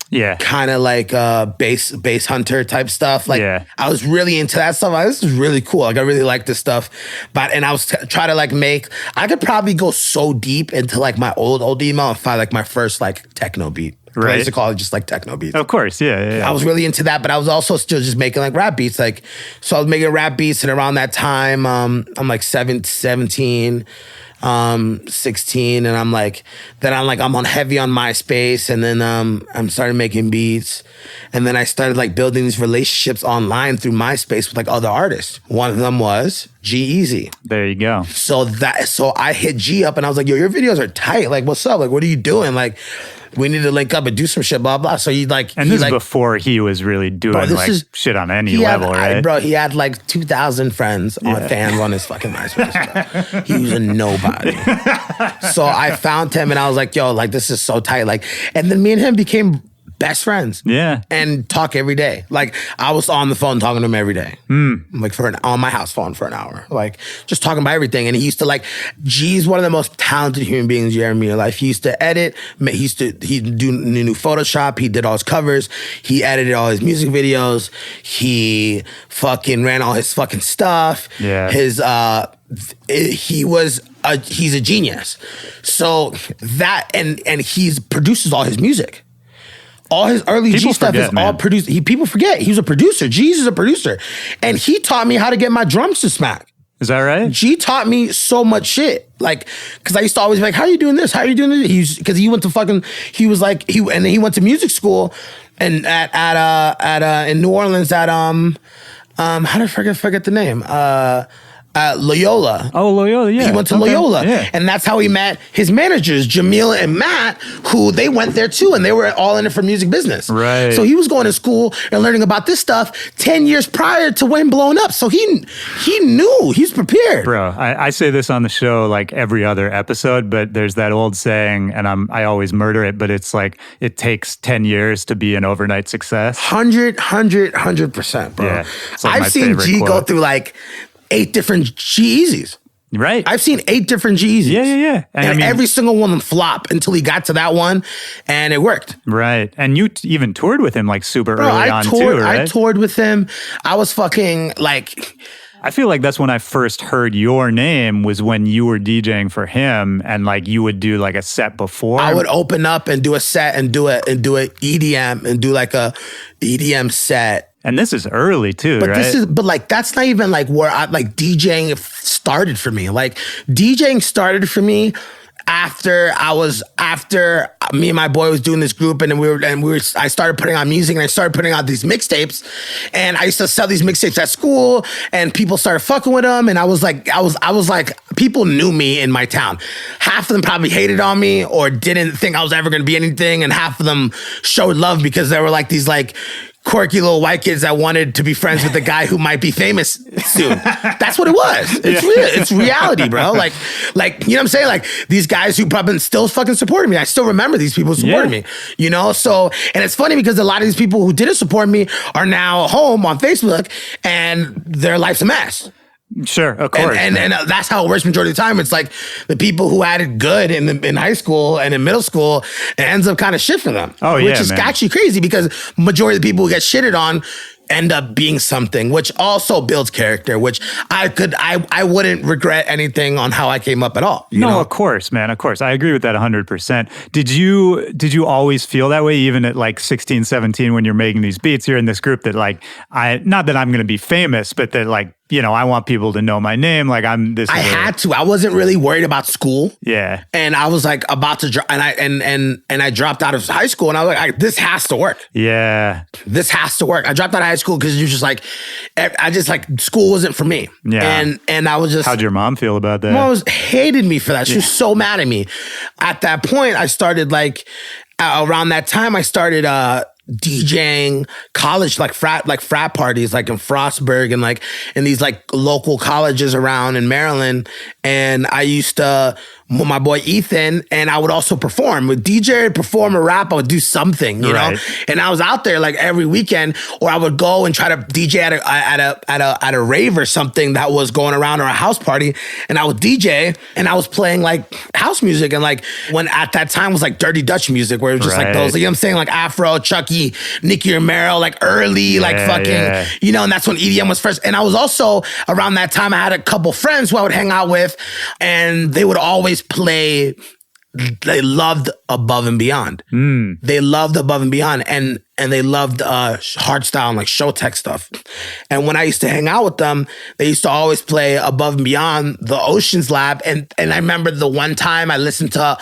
Yeah.
Kind of like base hunter type stuff. Like I was really into that stuff. Like, this is really cool. Like I really like this stuff. And I was trying to like I could probably go so deep into like my old email and find like my first like techno beat. Right. I used to call it just like techno beats.
Of course, yeah.
I was really into that, but I was also still just making like rap beats. Like, so I was making rap beats, and around that time, I'm like 17, 16, and I'm on heavy on MySpace, and then I'm started making beats, and then I started like building these relationships online through MySpace with like other artists. One of them was G-Eazy.
There you go.
So I hit G up, and I was like, yo, your videos are tight. Like, what's up? Like, what are you doing? Like, we need to link up and do some shit, blah, blah. So he like...
And this is before he was really doing shit on any level, right?
He had like 2,000 fans fans on his fucking MySpace, bro. He was a nobody. So I found him and I was like, yo, like this is so tight. Like, and then me and him became best friends.
Yeah.
And talk every day. Like I was on the phone talking to him every day. Like on my house phone for an hour. Like just talking about everything. And he used to like, G's one of the most talented human beings you ever meet in your life. He used to edit. He'd do new Photoshop. He did all his covers. He edited all his music videos. He fucking ran all his fucking stuff.
Yeah.
He's a genius. So that, and he produces all his music. All his early G stuff is all produced. People forget he was a producer. G's is a producer, and he taught me how to get my drums to smack.
Is that right?
G taught me so much shit. Like, because I used to always be like, "How are you doing this? How are you doing this?" Because he went to fucking. He was like and then he went to music school, and at in New Orleans at how did I forget the name? Loyola.
Oh, Loyola, yeah.
He went to
Okay,
Loyola.
yeah.
And that's how he met his managers, Jamil and Matt, who they went there too, and they were all in it for music business.
Right.
So he was going to school and learning about this stuff 10 years prior to when blowing up. So he knew, he's prepared.
Bro, I say this on the show like every other episode, but there's that old saying, and I always murder it, but it's like, it takes 10 years to be an overnight success.
100%, bro.
Yeah, it's like my
I've seen
favorite
G go
quote.
through like 8 different G-Eazys.
Right.
I've seen 8 different G-Eazys.
Yeah.
And
I mean,
every single one of them flop until he got to that one, and it worked.
right. And you even toured with him like super
Bro,
early on too, right?
I toured with him. I was fucking like...
I feel like that's when I first heard your name was when you were DJing for him, and like you would do like a set before.
I would open up and do a set and do a EDM and do like a EDM set.
And this is early too,
But
right?
like that's not even like where I like DJing started for me. Like DJing started for me after me and my boy was doing this group, and I started putting on music, and I started putting out these mixtapes, and I used to sell these mixtapes at school, and people started fucking with them, and I was like, people knew me in my town. Half of them probably hated on me or didn't think I was ever going to be anything, and half of them showed love because they were like these like quirky little white kids that wanted to be friends with the guy who might be famous soon. That's what it was. It's real. It's reality, bro. Like, you know what I'm saying? Like these guys who probably still fucking supported me. I still remember these people supporting me, you know? So, and it's funny because a lot of these people who didn't support me are now home on Facebook and their life's a mess.
Sure, of course.
And that's how it works majority of the time. It's like the people who had it good in high school and in middle school, it ends up kind of shit for them.
Oh,
which
yeah,
is
man.
actually crazy because majority of the people who get shitted on end up being something, which also builds character, which I wouldn't regret anything on how I came up at all. You know?
Of course, man. Of course. I agree with that 100%. Did you always feel that way even at like 16, 17 when you're making these beats? You're in this group that like, not that I'm going to be famous, but that like, you know, I want people to know my name. Like I'm this.
I had to. I wasn't really worried about school.
Yeah.
And I was like about to drop, and I dropped out of high school, and I was like, this has to work.
Yeah.
This has to work. I dropped out of high school because you're just like, I just like school wasn't for me.
Yeah.
And I was just.
How'd your mom feel about that?
Mom hated me for that. She was so mad at me. At that point, I started like around that time. I started DJing college like frat parties like in Frostburg and like in these like local colleges around in Maryland, and I used to with my boy Ethan, and I would also perform with DJ, perform or rap. I would do something, you know. And I was out there like every weekend, or I would go and try to DJ at a rave or something that was going around, or a house party, and I would DJ and I was playing like house music, and like when at that time was like Dirty Dutch music, where it was just like those, you know what I'm saying, like Afro, Chucky, Nicky Romero, like early, like fucking, you know. And that's when EDM was first. And I was also around that time, I had a couple friends who I would hang out with, and they would always play. They loved Above and Beyond. They loved Above and Beyond, and they loved hardstyle and like show tech stuff. And when I used to hang out with them, they used to always play Above and Beyond, the Oceans Lab. And I remember the one time I listened to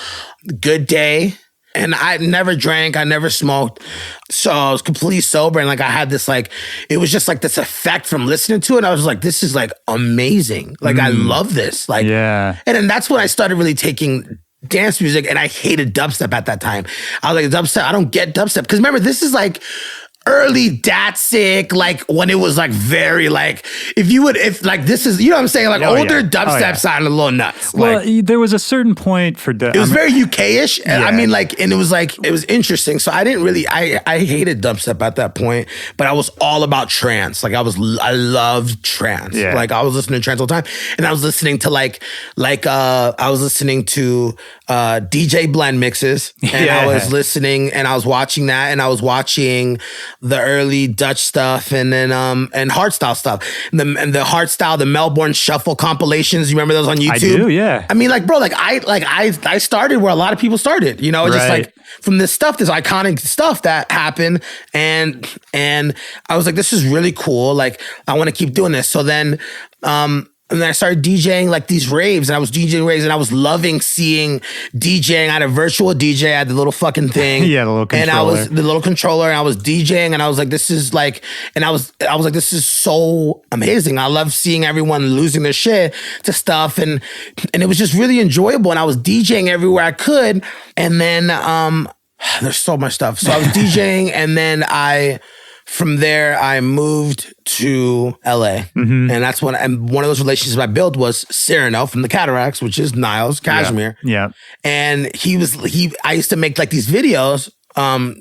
Good Day, and I never drank, I never smoked. So I was completely sober, and like I had this like, it was just like this effect from listening to it. I was like, this is like amazing. Like I love this. Like, and then that's when I started really taking dance music, and I hated dubstep at that time. I was like, dubstep, I don't get dubstep. Because remember, this is like early Datsik, like when it was like very like, if like this is, you know what I'm saying? Like older dubstep sounded a little nuts.
Well,
like,
there was a certain point for
it was very UK-ish. And I mean like, and it was like, it was interesting. So I didn't really, I hated dubstep at that point, but I was all about trance. Like I loved trance. Yeah. Like I was listening to trance all the time. And I was listening to I was listening to DJ blend mixes, and I was listening, and I was watching that, and I was watching the early Dutch stuff, and then and hardstyle stuff, and the hardstyle, the Melbourne Shuffle compilations. You remember those on YouTube?
I do, yeah.
I mean, like, bro, like I started where a lot of people started. You know, just like from this stuff, this iconic stuff that happened, and I was like, this is really cool. Like, I want to keep doing this. So then, And then I started DJing like these raves, and I was DJing raves, and I was loving seeing DJing. I had a virtual DJ, I had the little fucking thing.
Yeah, the little controller.
And I was the little controller, and I was DJing, and I was like, this is like, and I was like, this is so amazing. I love seeing everyone losing their shit to stuff, and it was just really enjoyable. And I was DJing everywhere I could. And then there's so much stuff. So I was DJing, and then from there, I moved to LA. And that's when, and one of those relationships I built was Cyrano from the Cataracts, which is Niles Cashmere.
Yeah.
And I used to make like these videos,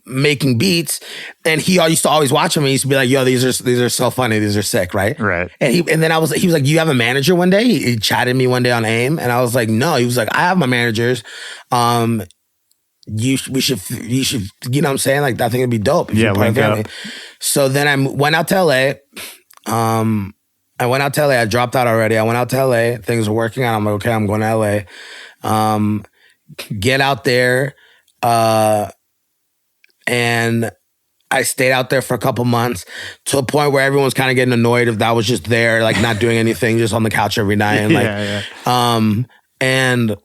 making beats, and he used to always watch them. And he used to be like, yo, these are so funny. These are sick, right?
Right.
And then he was like, you have a manager one day? He chatted me one day on AIM, and I was like, no. He was like, I have my managers. You should, you know what I'm saying? Like, I think it'd be dope. If you're part of the family. So then I went out to LA. I dropped out already. I went out to LA. Things were working out. I'm like, okay, I'm going to LA. Get out there. And I stayed out there for a couple months, to a point where everyone's kind of getting annoyed if I was just there, like not doing anything, just on the couch every night. And like, and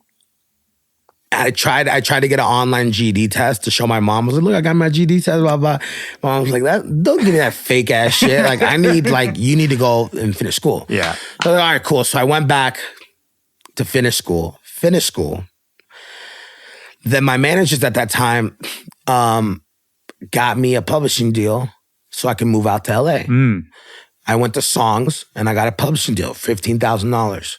I tried to get an online GED test to show my mom. I was like, look, I got my GED test, blah, blah. My mom was like, don't give me that fake ass shit. Like, you need to go and finish school.
Yeah.
So I was like, all right, cool. So I went back to finish school. Then my managers at that time got me a publishing deal so I could move out to LA. I went to Songs, and I got a publishing deal, $15,000.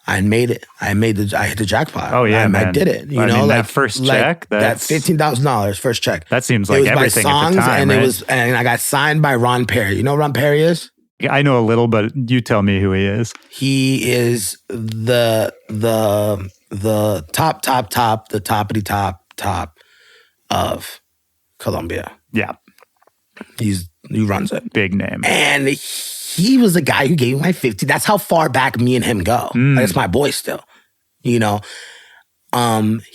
I made it. I hit the jackpot.
Oh yeah, man.
I did it. You
I
know,
mean,
like
that first check,
that $15,000 first check.
That seems like everything at the time, right?
And I got signed by Ron Perry. You know who Ron Perry is?
I know a little, but you tell me who he is.
He is the top, the toppity top of Colombia.
Yeah.
He runs it.
Big name.
And he was the guy who gave me my 50. That's how far back me and him go. Like, it's my boy still. You know?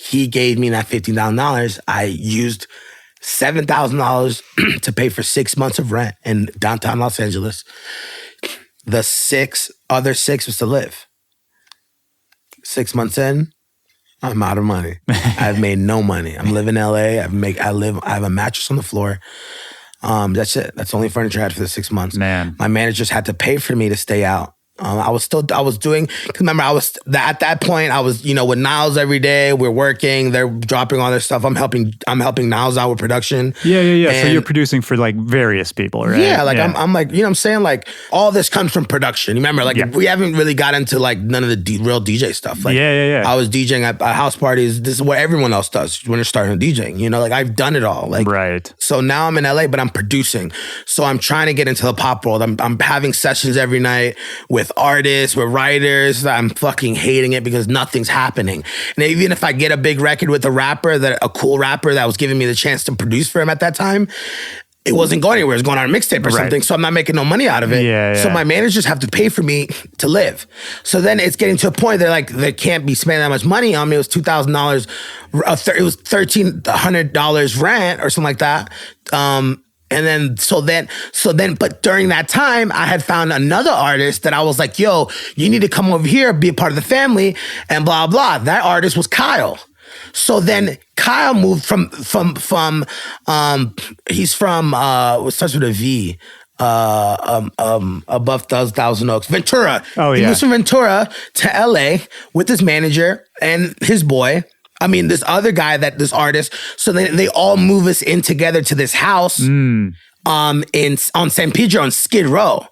He gave me that $15,000. I used $7,000 to pay for 6 months of rent in downtown Los Angeles. The other six was to live. 6 months in, I'm out of money. I've made no money. I'm living in LA. I have a mattress on the floor. That's it. That's the only furniture I had for the 6 months.
Man.
My managers had to pay for me to stay out. I was doing, cause remember, at that point, I was, with Niles every day. We're working, they're dropping all their stuff. I'm helping Niles out with production.
Yeah.
And
so you're producing for like various people, right?
Yeah, like I'm like, you know what I'm saying? Like, all this comes from production. Remember, like, we haven't really got into like none of the real DJ stuff. Like, I was DJing at house parties. This is what everyone else does when they're starting DJing. Like, I've done it all. Like,
right.
So now I'm in LA, but I'm producing. So I'm trying to get into the pop world. I'm having sessions every night with artists, with writers. I'm fucking hating it because nothing's happening. And even if I get a big record with a cool rapper that was giving me the chance to produce for him at that time, it wasn't going anywhere. It was going on a mixtape or something. So I'm not making no money out of it.
Yeah.
So my managers have to pay for me to live. So then it's getting to a point they're like, they can't be spending that much money on me. It was $2,000. It was $1,300 rent or something like that. But during that time, I had found another artist that I was like, yo, you need to come over here, be a part of the family, and blah, blah. That artist was Kyle. So then Kyle moved from he's from, what starts with a V, above Thousand Oaks, Ventura.
Oh, yeah.
He moves from Ventura to LA with his manager and his boy. I mean, this other guy, this artist. So they all move us in together to this house on San Pedro on Skid Row.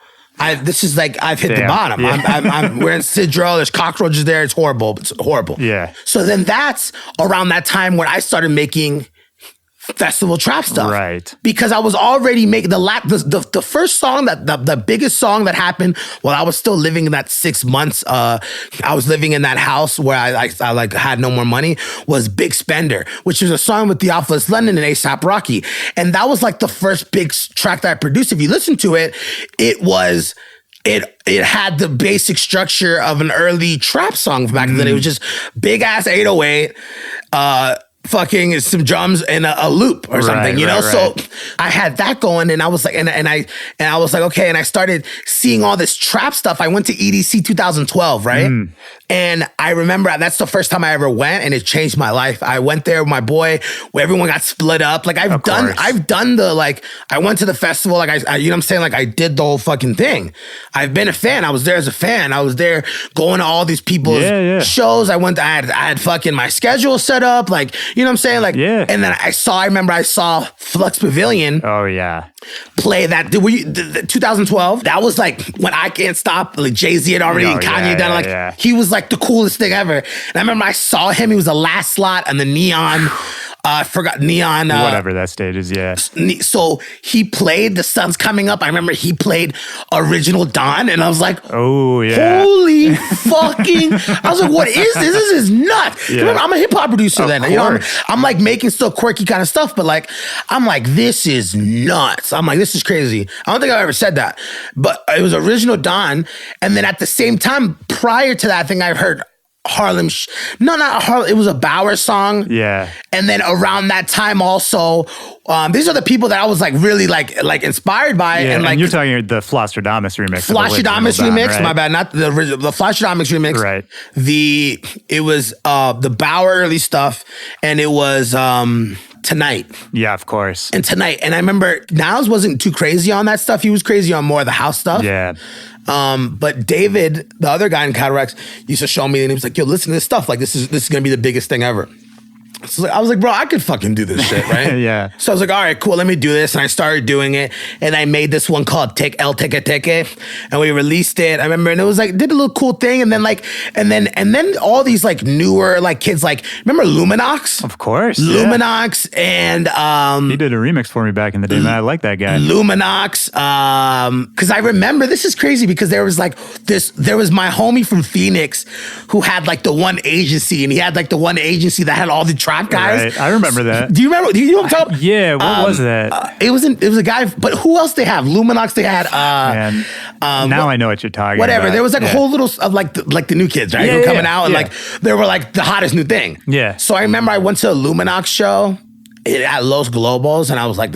This is like, I've hit the bottom. Yeah. We're in Skid Row. There's cockroaches there. It's horrible. It's horrible.
Yeah.
So then that's around that time when I started making festival trap stuff.
Right.
Because I was already making the first song, the biggest song that happened while I was still living in that 6 months. I was living in that house where I had no more money, was Big Spender, which is a song with Theophilus London and A$AP Rocky. And that was like the first big track that I produced. If you listen to it, it had the basic structure of an early trap song back then. It was just big ass 808, fucking some drums and a loop or something, you know? So I had that going and I was like, and I was like, okay. And I started seeing all this trap stuff. I went to EDC 2012, right? And I remember that's the first time I ever went and it changed my life. I went there with my boy where everyone got split up. Like I've done the, like, I went to the festival. Like I you know what I'm saying? Like I did the whole fucking thing. I've been a fan. I was there as a fan. I was there going to all these people's shows. I had fucking my schedule set up. Like, you know what I'm saying? Like, and then I remember I saw Flux Pavilion.
Oh yeah.
Play that. 2012? That was like when I Can't Stop. Like Jay-Z had already and Kanye done. Like he was like the coolest thing ever. And I remember I saw him. He was the last slot on the Neon. I forgot Neon.
Whatever that stage is, yeah.
So he played The Sun's Coming Up. I remember he played Original Dawn, and I was like,
oh, yeah.
Holy fucking. I was like, what is this? This is nuts. Yeah. Remember, I'm a hip hop producer then. You know, I'm like making still quirky kind of stuff, but like, I'm like, this is nuts. I'm like, this is crazy. I don't think I've ever said that, but it was Original Dawn. And then at the same time, prior to that, I think I've heard Harlem. Not Harlem. It was a Bauer song.
Yeah.
And then around that time also, these are the people that I was like really like inspired by.
Yeah,
and like
you're talking the Flosstradamus remix.
Flosstradamus remix,
right?
My bad, not the original. The Flosstradamus remix.
Right.
It was the Bauer early stuff, and it was Tonight.
Yeah, of course.
And Tonight. And I remember Niles wasn't too crazy on that stuff. He was crazy on more of the house stuff.
Yeah.
But David, the other guy in Cataracts, used to show me, and he was like, yo, listen to this stuff. Like, this is going to be the biggest thing ever. So I was like, bro, I could fucking do this shit, right?
Yeah.
So I was like, all right, cool, let me do this. And I started doing it. And I made this one called El Teke Teke. And we released it. I remember, and it was like, did a little cool thing. And then like, and then all these like newer like kids, like, remember Luminox?
Of course.
Luminox and
he did a remix for me back in the day, man. I like that guy.
Luminox. Cause I remember, this is crazy because there was my homie from Phoenix who had like the one agency, and he had like the one agency that had all the trap guys.
Right. I remember that.
Do you remember? Do you know what I'm talking about?
Yeah. What was that?
It was a guy, but who else they have? Luminox. They had.
Now I know what you're talking
whatever.
about.
There was like a whole little of like the new kids, right? Who were coming out and like they were like the hottest new thing.
Yeah.
So I remember I went to a Luminox show at Los Globos, and I was like,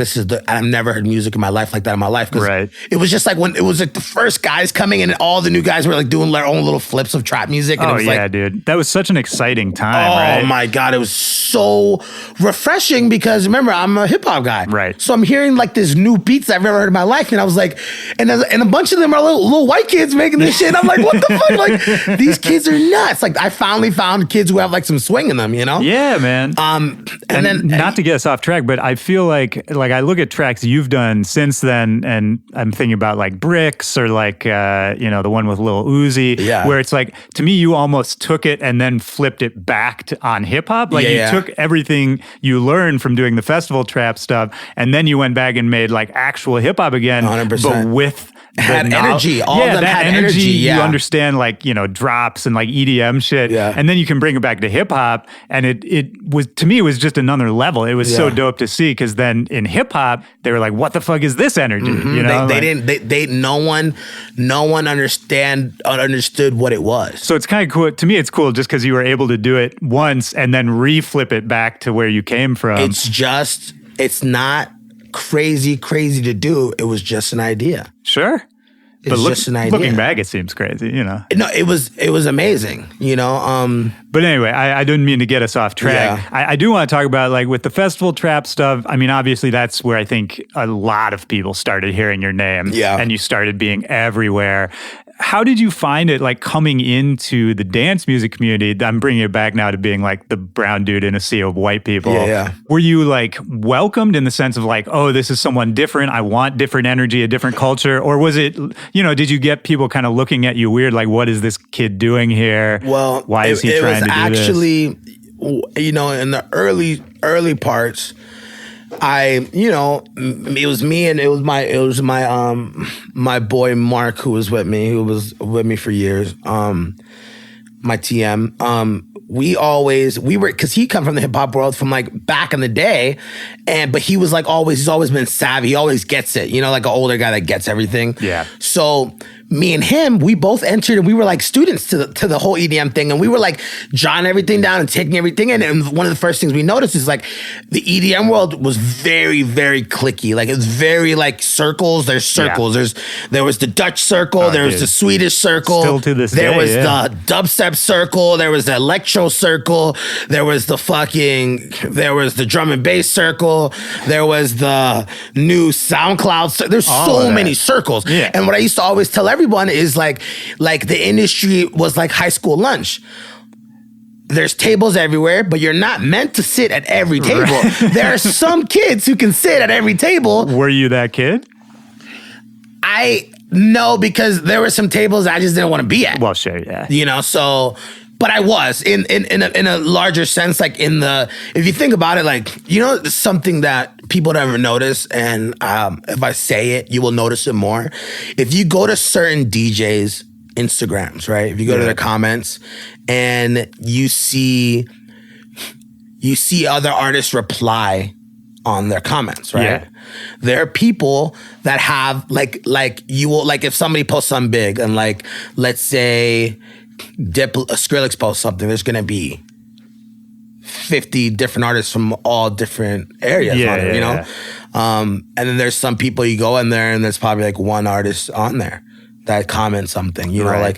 I've never heard music in my life like that in my life.
Right.
It was just like when it was like the first guys coming in, and all the new guys were like doing their own little flips of trap music. And it was like,
dude. That was such an exciting time,
oh
right?
my God. It was so refreshing because remember, I'm a hip hop guy.
Right.
So I'm hearing like this new beats that I've never heard in my life. And I was like, and a bunch of them are little white kids making this shit. I'm like, what the fuck? Like, these kids are nuts. Like, I finally found kids who have like some swing in them, you know?
Yeah, man.
And then
not to get us off track, but I feel like I look at tracks you've done since then, and I'm thinking about like Bricks or like the one with Lil Uzi, where it's like, to me, you almost took it and then flipped it back on hip hop. Like you took everything you learned from doing the festival trap stuff, and then you went back and made like actual hip hop again,
100%.
but with
had energy. All of them
that
had energy.
You understand like, drops and like EDM shit.
Yeah.
And then you can bring it back to hip hop. And it was, to me, it was just another level. It was so dope to see, because then in hip hop, they were like, what the fuck is this energy?
Mm-hmm.
You know?
No one understood what it was.
So it's kind of cool. To me, it's cool just because you were able to do it once and then reflip it back to where you came from.
It's not crazy to do. It was just an idea.
Sure.
It's just an idea.
Looking back, it seems crazy,
No, it was amazing,
But anyway, I didn't mean to get us off track.
Yeah.
I do want to talk about like with the festival trap stuff. I mean, obviously that's where I think a lot of people started hearing your name.
Yeah.
And you started being everywhere. How did you find it like coming into the dance music community? I'm bringing it back now to being like the brown dude in a sea of white people.
Yeah.
Were you like welcomed in the sense of like, oh, this is someone different. I want different energy, a different culture. Or was it, did you get people kind of looking at you weird? Like, what is this kid doing here?
Well,
why is he trying to do this?
It was actually, in the early parts, it was me and it was my boy Mark who was with me for years. My TM. We were, cause he come from the hip hop world from like back in the day, but he was like he's always been savvy. He always gets it, like an older guy that gets everything.
Yeah.
So me and him, we both entered and we were like students to the whole EDM thing. And we were like jotting everything down and taking everything in. And one of the first things we noticed is like the EDM world was very, very cliquey. Like it was very like circles. There's circles.
Yeah.
There was the Dutch circle. There was the Swedish circle.
Still to this
there
day,
was the dubstep circle. There was the electro circle. There was the drum and bass circle. There was the new SoundCloud. There's so many circles.
Yeah.
And what I used to always tell everyone is like the industry was like high school lunch. There's tables everywhere, but you're not meant to sit at every table. Right. There are some kids who can sit at every table.
Were you that kid?
No, because there were some tables I just didn't want to be at.
Well, sure, yeah.
You know, so... But I was in a larger sense, like if you think about it, like, you know, something that people never notice, and if I say it, you will notice it more. If you go to certain DJs' Instagrams, right? If you go to their comments and you see other artists reply on their comments, right?
Yeah.
There are people that have like if somebody posts something big and like, let's say Skrillex posts something, there's gonna be 50 different artists from all different areas on it, you know? And then there's some people you go in there and there's probably like one artist on there that comments something, you know,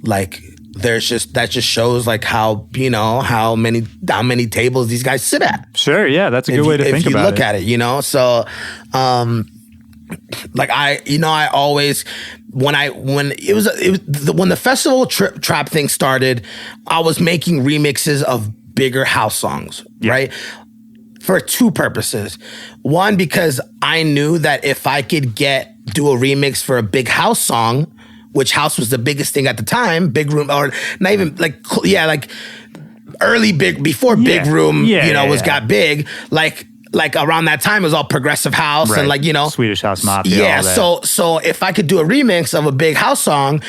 like there's just, that just shows like how, you know, how many tables these guys sit at.
Sure, yeah, that's a good way to think about it.
If you look at it, you know? So, like I always, when the festival trap thing started, I was making remixes of bigger house songs, right? For two purposes. One, because I knew that if I could do a remix for a big house song, which house was the biggest thing at the time, big room, or not even like early big, before big room, got big, like around that time it was all progressive house, right. And like, you know,
Swedish House Mafia.
Yeah. So if I could do a remix of a big house song,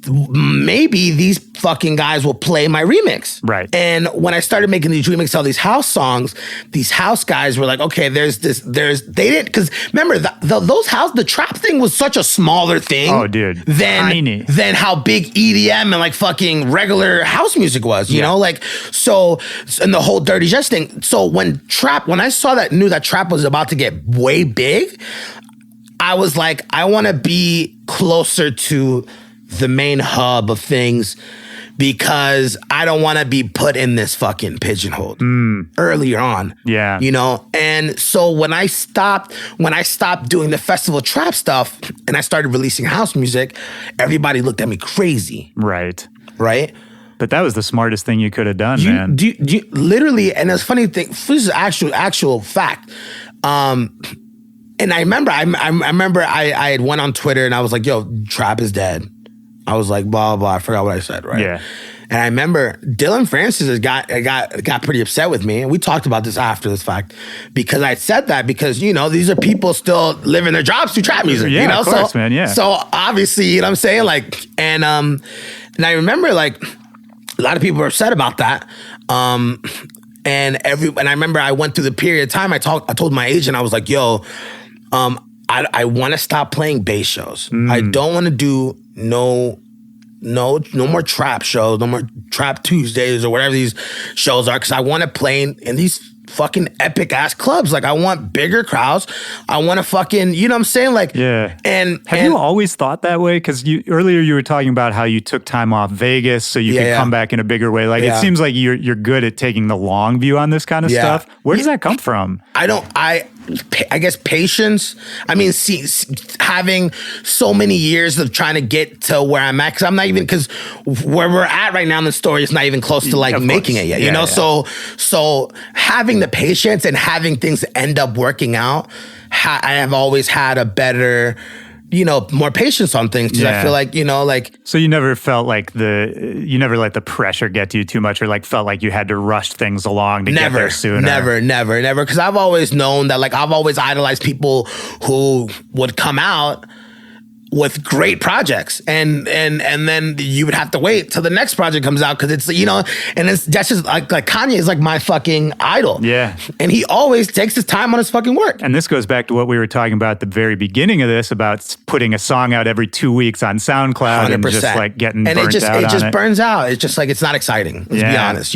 maybe these fucking guys will play my remix.
Right.
And when I started making these remixes of these house songs, these house guys were like, okay, they didn't, because remember the trap thing was such a smaller thing.
Oh, dude.
Than how big EDM and like fucking regular house music was, you know, like, so, and the whole Dirty Jets thing. So when I knew that trap was about to get way big, I was like, I want to be closer to the main hub of things, because I don't want to be put in this fucking pigeonhole earlier on.
Yeah.
You know? And so when I stopped doing the festival trap stuff and I started releasing house music, everybody looked at me crazy.
Right.
Right?
But that was the smartest thing you could have done, man.
Literally, and it's a funny thing, this is actual fact. And I remember I had went on Twitter and I was like, yo, trap is dead. I was like, blah, blah, I forgot what I said, right?
Yeah.
And I remember Dylan Francis got pretty upset with me. And we talked about this after this fact, because I said that because, you know, these are people still living their jobs through trap music.
Yeah,
you know?
Of course, man, yeah.
So obviously, you know what I'm saying? Like, and I remember like a lot of people were upset about that. And I remember I went through the period of time I told my agent, I was like, yo, I want to stop playing bass shows. I don't want to do no more trap shows, no more Trap Tuesdays or whatever these shows are, because I want to play in these fucking epic ass clubs. Like I want bigger crowds. I want to fucking, you know what I'm saying? Like,
yeah.
And
have you always thought that way? Because earlier you were talking about how you took time off Vegas so you could come back in a bigger way. Like it seems like you're good at taking the long view on this kind of stuff. Where does that come from?
I guess patience. I mean, having so many years of trying to get to where I'm at, because where we're at right now in the story is not even close to like making it yet, you know? Yeah. So having the patience and having things end up working out, I have always had a better, you know, more patience on things. Because I feel like, you know, like.
So you never felt like you never let the pressure get to you too much, or like felt like you had to rush things along to get there sooner? Never.
Because I've always known that, like, I've always idolized people who would come out with great projects, and then you would have to wait till the next project comes out because it's and that's just like Kanye is like my fucking idol.
Yeah,
and he always takes his time on his fucking work.
And this goes back to what we were talking about at the very beginning of this about putting a song out every 2 weeks on SoundCloud 100%. And just like getting burnt out.
It just burns out. It's just like it's not exciting. Let's be honest,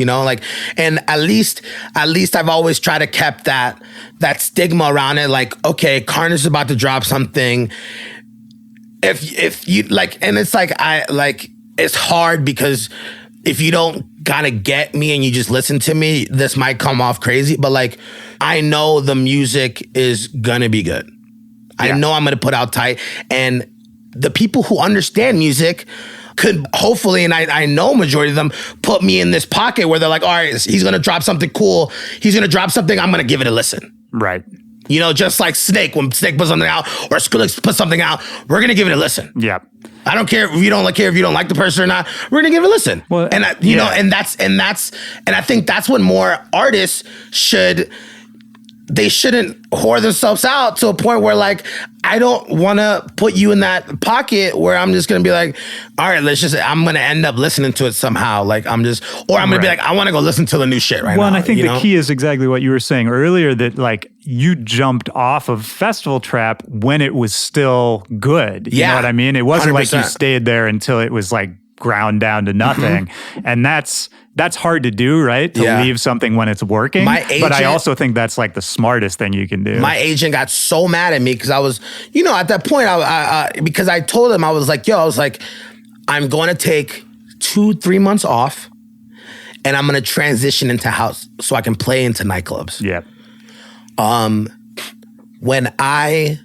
and at least I've always tried to keep that stigma around it. Like, okay, Carnage is about to drop something. If you like, and it's like it's hard because if you don't kind of get me and you just listen to me, this might come off crazy, but like I know the music is gonna be good. I know I'm gonna put out tight, and the people who understand music could hopefully, and I know majority of them, put me in this pocket where they're like, all right, he's gonna drop something cool. He's gonna drop something. I'm gonna give it a listen.
Right.
Just like Snake, when Snake puts something out or Skrillex puts something out, we're going to give it a listen.
Yeah.
I don't care if you don't like the person or not. We're going to give it a listen. Well, and I think that's what more artists they shouldn't whore themselves out to a point where like, I don't want to put you in that pocket where I'm just going to be like, all right, I'm going to end up listening to it somehow. Like I'm going to be like, I want to go listen to the new shit right now.
Well, and I think the key is exactly what you were saying earlier, that like you jumped off of festival trap when it was still good. You know what I mean? It wasn't 100%. Like you stayed there until it was like ground down to nothing. And that's hard to do, right? To leave something when it's working. But I also think that's like the smartest thing you can do.
My agent got so mad at me because I was, at that point, because I told him, I was like, I'm going to take 2-3 months off and I'm going to transition into house so I can play into nightclubs.
Yeah.
When I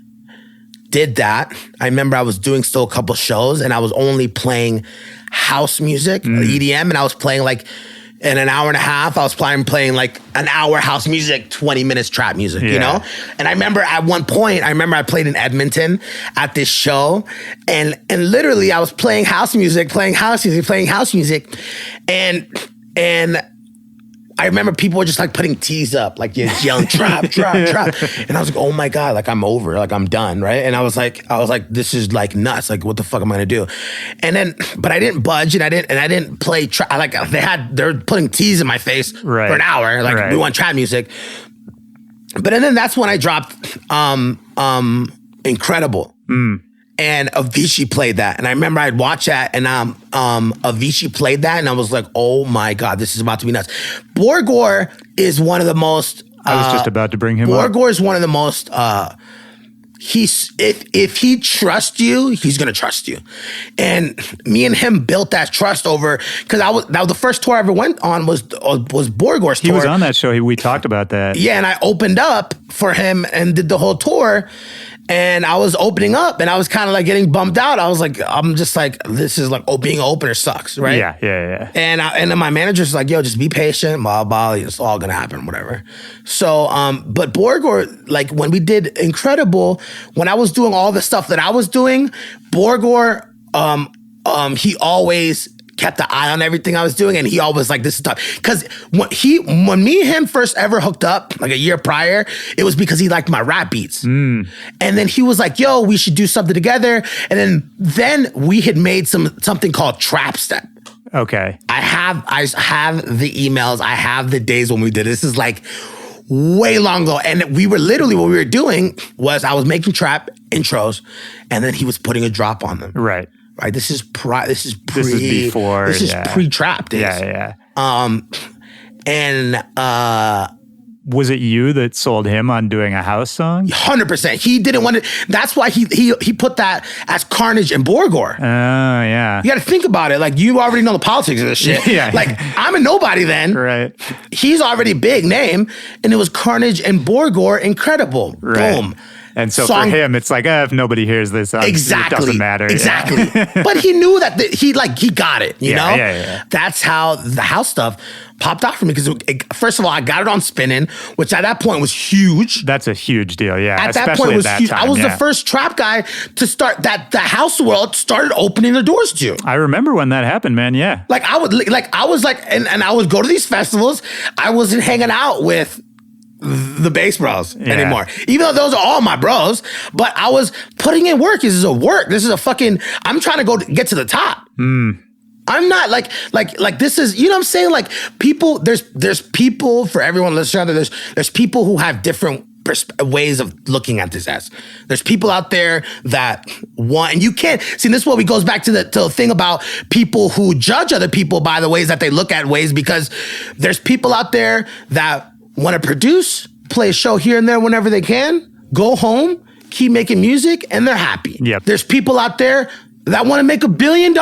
did that, I remember I was doing still a couple shows and I was only playing house music, EDM, and I was playing like in an hour and a half, I was playing like an hour house music, 20 minutes trap music, And I remember at one point, I played in Edmonton at this show, and literally I was playing house music, and I remember people were just like putting T's up, like yelling trap. And I was like, oh my God, like I'm over, like I'm done, right? And I was like, this is like nuts. Like, what the fuck am I gonna do? And then, but I didn't budge, and I didn't play trap. Like they're putting T's in my face for an hour. Like we want trap music. But then that's when I dropped Incredible. And Avicii played that. And I remember I'd watch that, and Avicii played that, and I was like, oh my God, this is about to be nuts. Borgore is one of the most...
I was just about to bring him up.
Borgore is one of the most... if he trusts you, he's going to trust you. And me and him built that trust over... Because that was the first tour I ever went on was Borgore's tour.
He was on that show. We talked about that.
Yeah, and I opened up for him and did the whole tour. And I was opening up, and I was kind of like getting bummed out. I was like, I'm just like, this is like, being an opener sucks, right?
Yeah.
And then my manager's like, yo, just be patient, blah, blah, it's all gonna happen, whatever. So, but Borgore, like when we did Incredible, when I was doing all the stuff that I was doing, Borgore, he always kept the eye on everything I was doing, and he always like, this is tough. Because when me and him first ever hooked up, like a year prior, it was because he liked my rap beats. And then he was like, yo, we should do something together. And then we had made something called Trap Step.
Okay.
I have the emails, I have the days when we did it. This is like way long ago. And we were literally, what we were doing was I was making trap intros, and then he was putting a drop on them.
Right.
This is before. This is pre-trap days.
Yeah.
And
was it you that sold him on doing a house song?
100%. He didn't want it. That's why he put that as Carnage and Borgore.
Oh, yeah.
You got to think about it. Like, you already know the politics of this shit.
Yeah.
Like, I'm a nobody then.
Right.
He's already big name, and it was Carnage and Borgore. Incredible.
Right.
Boom.
And so for him, it's like, if nobody hears this, it doesn't matter.
Exactly. Yeah. But he knew that he got it, you know?
Yeah.
That's how the house stuff popped out for me. Because first of all, I got it on spinning, which at that point was huge.
That's a huge deal, yeah.
At that point, it was huge. I was the first trap guy to start that the house world started opening the doors to.
I remember when that happened, man, yeah.
And I would go to these festivals. I wasn't hanging out with the bass bros anymore. Even though those are all my bros, but I was putting in work. This is a work. This is a fucking, I'm trying to get to the top. I'm not like this is, you know what I'm saying? Like people, there's people for everyone listening out there. There's people who have different ways of looking at this as. There's people out there that want, and you can't see, this is what we goes back to the thing about people who judge other people by the ways that they look at ways, because there's people out there that want to produce, play a show here and there whenever they can, go home, keep making music, and they're happy.
Yep.
There's people out there that want to make $1 billion.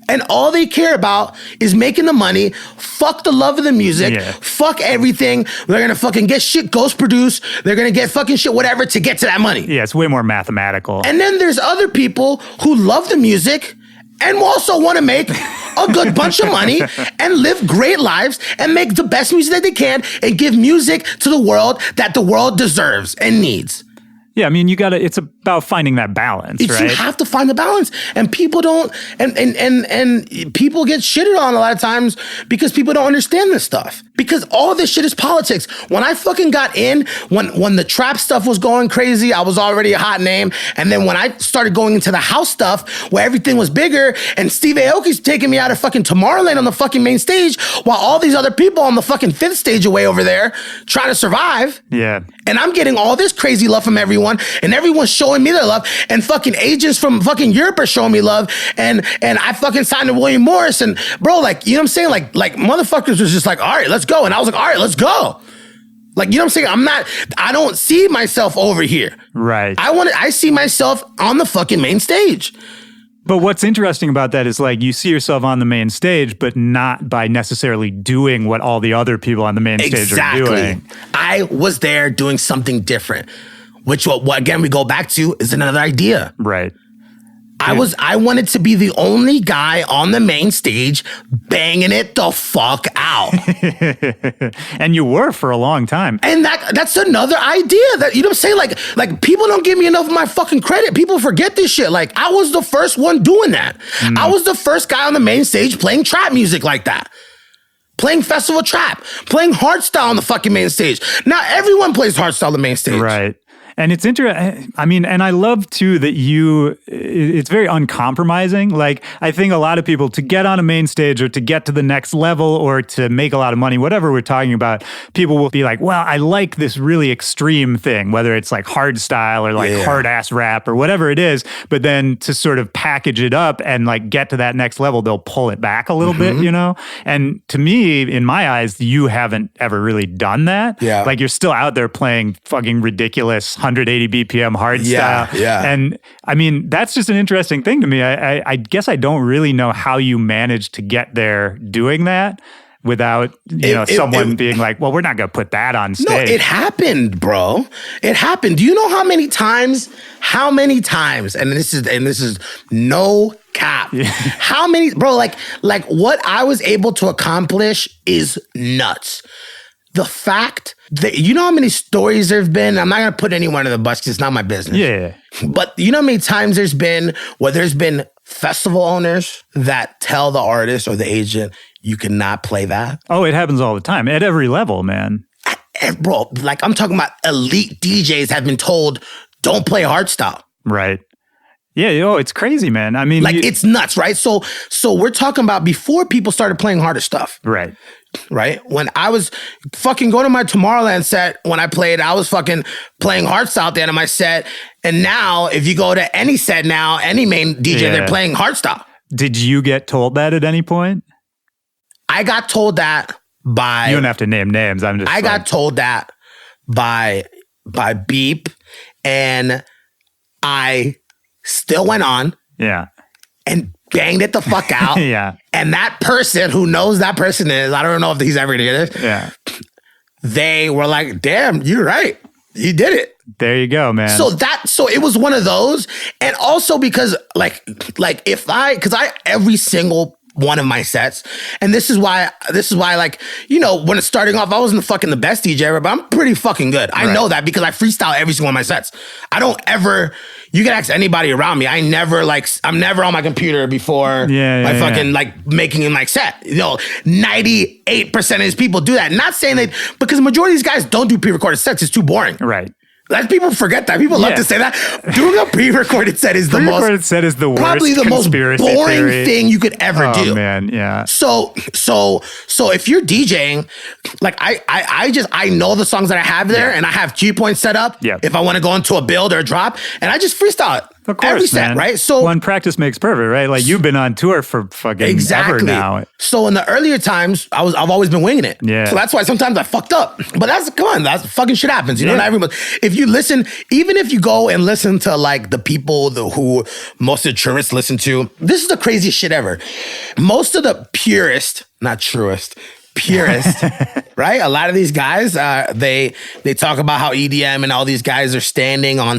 And all they care about is making the money, fuck the love of the music, fuck everything. They're going to fucking get shit ghost produced. They're going to get fucking shit whatever to get to that money.
Yeah, it's way more mathematical.
And then there's other people who love the music and also want to make a good bunch of money and live great lives and make the best music that they can and give music to the world that the world deserves and needs.
Yeah, I mean, it's about finding that balance, right?
You have to find the balance. And people don't, and people get shitted on a lot of times because people don't understand this stuff. Because all this shit is politics. When I fucking got in, when the trap stuff was going crazy, I was already a hot name. And then when I started going into the house stuff where everything was bigger and Steve Aoki's taking me out of fucking Tomorrowland on the fucking main stage while all these other people on the fucking 5th stage away over there trying to survive.
Yeah.
And I'm getting all this crazy love from everyone, and everyone's showing me their love, and fucking agents from fucking Europe are showing me love, and I fucking signed to William Morris, and bro, like, you know what I'm saying? Like motherfuckers was just like, all right, let's go. And I was like, all right, let's go. Like, you know what I'm saying? I don't see myself over here.
Right.
I see myself on the fucking main stage.
But what's interesting about that is, like, you see yourself on the main stage, but not by necessarily doing what all the other people on the main stage are doing.
I was there doing something different, which what again we go back to is another idea.
Right.
I wanted to be the only guy on the main stage banging it the fuck out.
And you were for a long time.
And that's another idea that, you know what I'm saying? Like people don't give me enough of my fucking credit. People forget this shit. Like, I was the first one doing that. I was the first guy on the main stage playing trap music like that. Playing festival trap, playing hardstyle on the fucking main stage. Now everyone plays hardstyle on the main stage.
Right. And it's interesting. I mean, and I love too that it's very uncompromising. Like, I think a lot of people, to get on a main stage or to get to the next level or to make a lot of money, whatever we're talking about, people will be like, well, I like this really extreme thing, whether it's like hard style or like hard ass rap or whatever it is. But then to sort of package it up and like get to that next level, they'll pull it back a little bit, you know? And to me, in my eyes, you haven't ever really done that.
Yeah.
Like, you're still out there playing fucking ridiculous 180 BPM hard style.
Yeah.
And I mean, that's just an interesting thing to me. I guess I don't really know how you managed to get there doing that without, someone being like, well, we're not going to put that on stage.
No, it happened, bro. It happened. Do you know how many times, and this is no cap. Yeah. How many, bro, like what I was able to accomplish is nuts. The fact that, you know how many stories there's been? I'm not going to put anyone under the bus because it's not my business.
Yeah.
But you know how many times there's been where there's been festival owners that tell the artist or the agent, you cannot play that?
Oh, it happens all the time at every level, man.
Bro, like, I'm talking about elite DJs have been told, don't play hardstyle.
Right. Yeah, it's crazy, man. I mean,
like, it's nuts, right? So we're talking about before people started playing harder stuff.
Right.
Right? When I was fucking going to my Tomorrowland set, when I played, I was fucking playing hardstyle at the end of my set. And now, if you go to any set now, any main DJ, they're playing hardstyle.
Did you get told that at any point?
I got told that by...
You don't have to name names. I
got told that by Beep, and I still went on.
Yeah.
And banged it the fuck out.
Yeah.
And that person who knows that person is, I don't know if he's ever gonna hear this.
Yeah.
They were like, damn, you're right. You did it.
There you go, man.
So it was one of those. And also because every single one of my sets, and this is why, like, when it's starting off, I wasn't the best DJ ever, but I'm pretty fucking good. I know that because I freestyle every single one of my sets. I don't ever, You can ask anybody around me. I'm never on my computer before fucking like making like set. 98% of these people do that. Not saying that because the majority of these guys don't do pre-recorded sets. It's too boring.
Right.
People forget that. People love to say that. Doing a pre-recorded set is the
pre-recorded set is the worst,
probably the most boring thing you could ever do.
Oh man, yeah.
So if you're DJing, like I know the songs that I have there, and I have cue points set up.
Yeah.
If I want to go into a build or a drop, and I just freestyle it.
Of course,
every set,
man.
right? So
one practice makes perfect, right? Like you've been on tour for fucking ever now.
So in the earlier times, I've always been winging it.
Yeah.
So that's why sometimes I fucked up. But that's fucking shit happens. You know, not everyone. If you listen, even if you go and listen to like the people who most of the tourists listen to, this is the craziest shit ever. Most of the purist, not truest, purist, right? A lot of these guys, they talk about how EDM and all these guys are standing on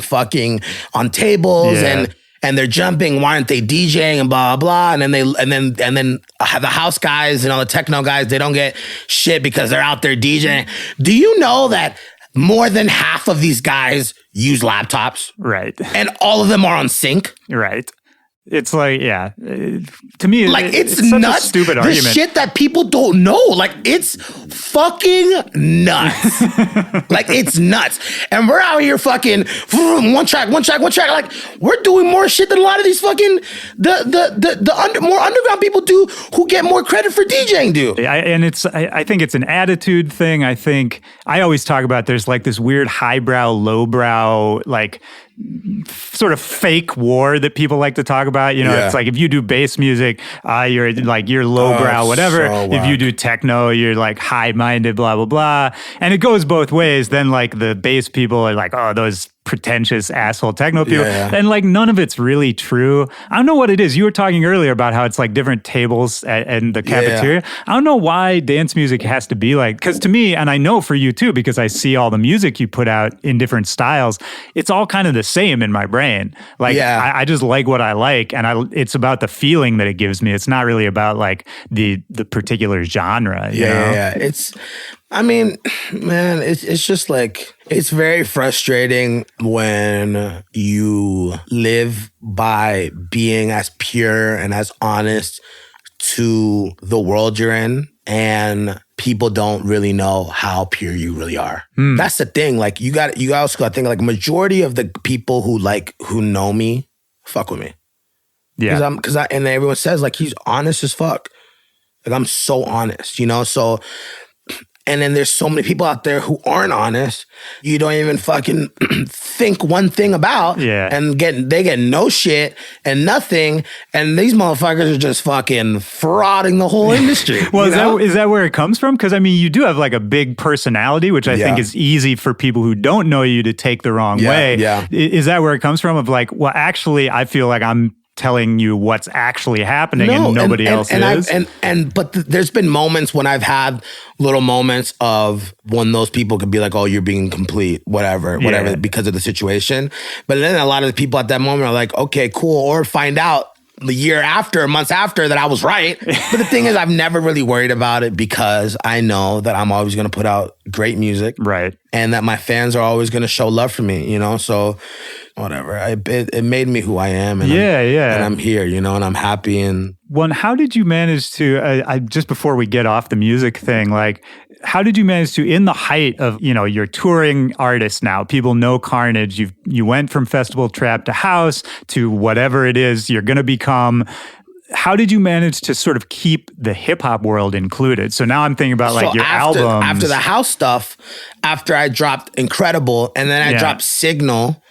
tables and they're jumping. Why aren't they DJing and blah blah? And then the house guys and all the techno guys, they don't get shit because they're out there DJing. Do you know that more than half of these guys use laptops?
Right.
And all of them are on sync?
Right. It's like, to me,
like it's
such
nuts.
A stupid argument.
The shit that people don't know, like it's fucking nuts. Like it's nuts. And we're out here fucking one track. Like we're doing more shit than a lot of these fucking more underground people do, who get more credit for DJing do.
I think it's an attitude thing. I think I always talk about there's like this weird highbrow, lowbrow, like sort of fake war that people like to talk about. It's like if you do bass music, you're lowbrow, whatever.
So
if you do techno, you're like high-minded, blah, blah, blah. And it goes both ways. Then like the bass people are like, oh, those pretentious asshole techno people. And like none of it's really true. I don't know what it is. You were talking earlier about how it's like different tables in the cafeteria. I don't know why dance music has to be like, because to me, and I know for you too, because I see all the music you put out in different styles, it's all kind of the same in my brain. Like I just like what I like, and it's about the feeling that it gives me. It's not really about like the particular genre. You know?
It's, I mean, man, it's just like, it's very frustrating when you live by being as pure and as honest to the world you're in, and people don't really know how pure you really are. That's the thing. Like you also got to think like majority of the people who know me fuck with me.
Yeah.
And everyone says like he's honest as fuck. Like I'm so honest, so. And then there's so many people out there who aren't honest. You don't even fucking think one thing about. And they get no shit and nothing. And these motherfuckers are just fucking frauding the whole industry.
Well, is that where it comes from? Because I mean, you do have like a big personality, which I think is easy for people who don't know you to take the wrong way.
Yeah.
Is that where it comes from? Of like, well, actually, I feel like I'm telling you what's actually happening and nobody else is.
But there's been moments when I've had little moments of when those people could be like, oh, you're being complete, whatever, because of the situation. But then a lot of the people at that moment are like, okay, cool. Or find out the year after, months after, that I was right. But the thing is, I've never really worried about it because I know that I'm always going to put out great music.
Right.
And that my fans are always going to show love for me, So whatever. It made me who I am. And and I'm here, and I'm happy. And
how did you manage to, just before we get off the music thing, like, how did you manage to, in the height of, you're touring artist now, people know Carnage, you went from Festival Trap to House to whatever it is you're going to become. How did you manage to sort of keep the hip hop world included? So now I'm thinking about like your albums.
After the House stuff, after I dropped Incredible, and then I dropped Signal,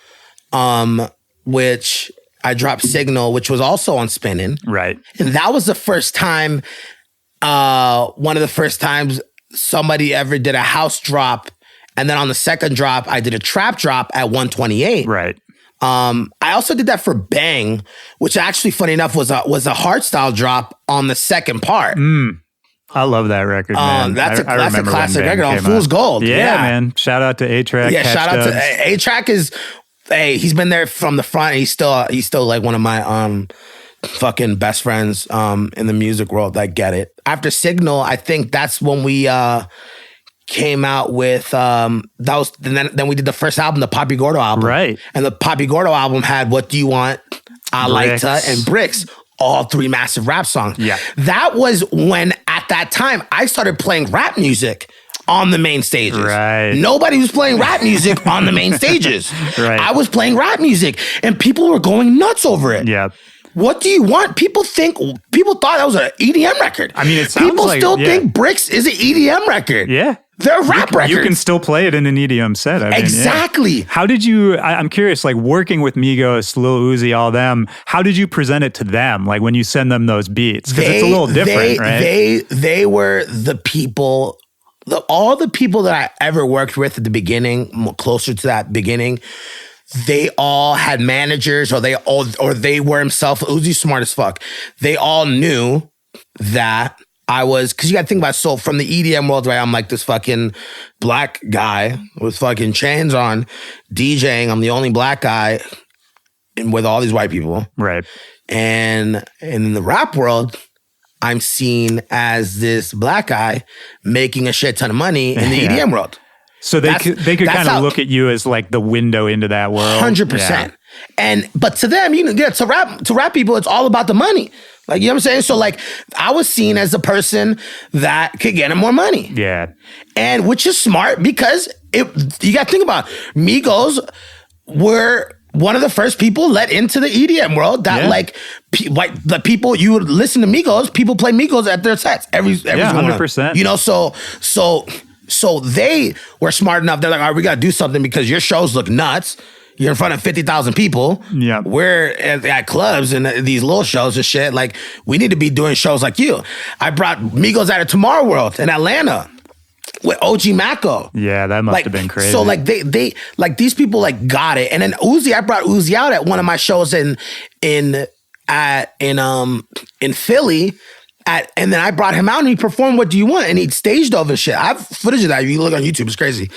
which was also on Spinnin'.
Right.
And that was the first time, one of the first times somebody ever did a house drop. And then on the second drop, I did a trap drop at 128.
Right.
I also did that for Bang, which actually, funny enough, was a hardstyle drop on the second part.
I love that record, man.
That's a classic record on Fool's Gold.
Yeah, man. Shout out to A-Track.
Yeah, shout out to A-Track he's been there from the front. He's still like one of my fucking best friends in the music world that get it. After Signal, I think that's when we came out with then we did the first album, the Papi Gordo album.
Right.
And the Papi Gordo album had What Do You Want, I Like To, and Bricks. All 3 massive rap songs.
Yeah.
That was when, at that time, I started playing rap music on the main stages.
Right.
Nobody was playing rap music on the main stages.
Right.
I was playing rap music, and people were going nuts over it.
Yeah.
What Do You Want? People thought that was an EDM record.
I mean, it sounds
people
like,
still think Bricks is an EDM record.
Yeah.
They're rap records.
You can still play it in an EDM set. I mean,
exactly.
Yeah. How did you, I'm curious, like working with Migos, Lil Uzi, all them, how did you present it to them? Like when you send them those beats? Because it's a little different, right?
They were the people, all the people that I ever worked with at the beginning, closer to that beginning, they all had managers or they were himself. Uzi's smart as fuck. They all knew that I was, because you got to think about it, so from the EDM world, right? I'm like this fucking black guy with fucking chains on, DJing. I'm the only black guy with all these white people.
Right.
And in the rap world, I'm seen as this black guy making a shit ton of money in the EDM world.
So they could kind of look at you as like the window into that world.
100%. But to them, to rap people, it's all about the money. Like, you know what I'm saying? So like, I was seen as the person that could get him more money.
Yeah.
And which is smart because you got to think about it. Migos were one of the first people let into the EDM world that like the people, you would listen to Migos, people play Migos at their sets. Every
100%.
You know, so they were smart enough. They're like, all right, we got to do something because your shows look nuts. You're in front of 50,000 people.
Yeah.
We're at clubs and these little shows and shit. Like, we need to be doing shows like you. I brought Migos out of Tomorrow World in Atlanta with OG Mako.
Yeah, that must have been crazy.
So like they like these people like got it. And then Uzi, I brought Uzi out at one of my shows in Philly. And then I brought him out and he performed What Do You Want? And he staged over shit. I have footage of that. If you look on YouTube, it's crazy.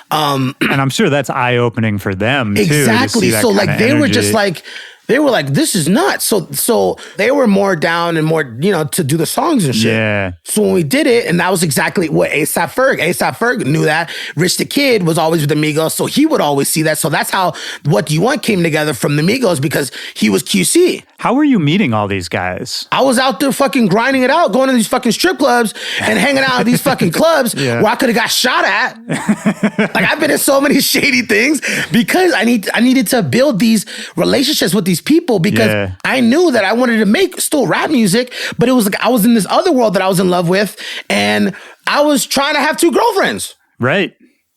And I'm sure that's eye-opening for them, too.
Exactly. So like they were just like, they were like, this is nuts. So they were more down and more, to do the songs and shit.
Yeah.
So when we did it, and that was exactly what A$AP Ferg knew that. Rich the Kid was always with the Migos, so he would always see that. So that's how What Do You Want came together from the Migos because he was QC.
How were you meeting all these guys?
I was out there fucking grinding it out, going to these fucking strip clubs and hanging out at these fucking clubs where I could have got shot at. Like, I've been in so many shady things because I needed to build these relationships with these people because I knew that I wanted to make still rap music, but it was like I was in this other world that I was in love with and I was trying to have 2 girlfriends.
Right.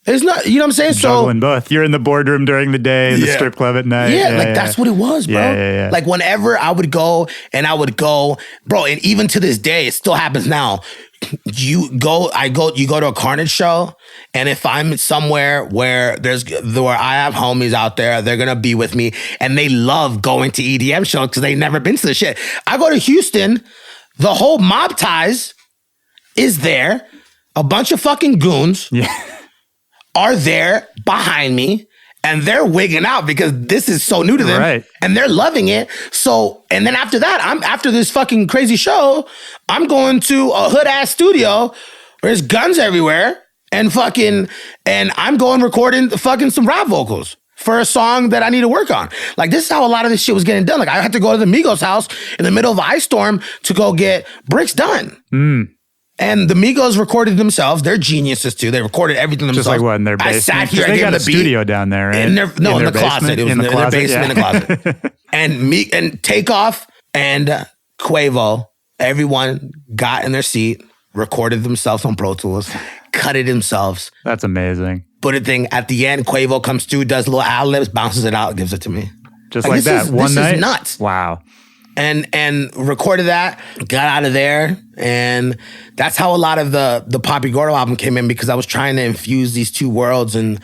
It's not, you know what I'm saying?
Juggling both. You're in the boardroom during the day, in the strip club at night.
Yeah, that's what it was, bro.
Yeah.
Like whenever I would go, bro, and even to this day, it still happens now. You go to a Carnage show, and if I'm somewhere where I have homies out there, they're gonna be with me, and they love going to EDM shows because they've never been to the shit. I go to Houston, the whole Mob Ties is there, a bunch of fucking goons. Are there behind me and they're wigging out because this is so new to them.
Right.
And they're loving it. So, and then after that, after this fucking crazy show, I'm going to a hood ass studio where there's guns everywhere and I'm going recording fucking some rap vocals for a song that I need to work on. Like, this is how a lot of this shit was getting done. Like, I had to go to the Migos house in the middle of an ice storm to go get Bricks done. And the Migos recorded themselves. They're geniuses too. They recorded everything themselves.
Just like what, in their basement?
I sat here.
They
I
got a
the beat.
studio down there, right?
In the closet. It was in their basement, in the closet. And Takeoff and Quavo, everyone got in their seat, recorded themselves on Pro Tools, cut it themselves.
That's amazing.
Put a thing at the end. Quavo comes through, does little ad-libs, bounces it out, gives it to me.
Just like that. One night?
This is nuts.
Wow.
And recorded that, got out of there, and that's how a lot of the Papi Gordo album came in because I was trying to infuse these 2 worlds and,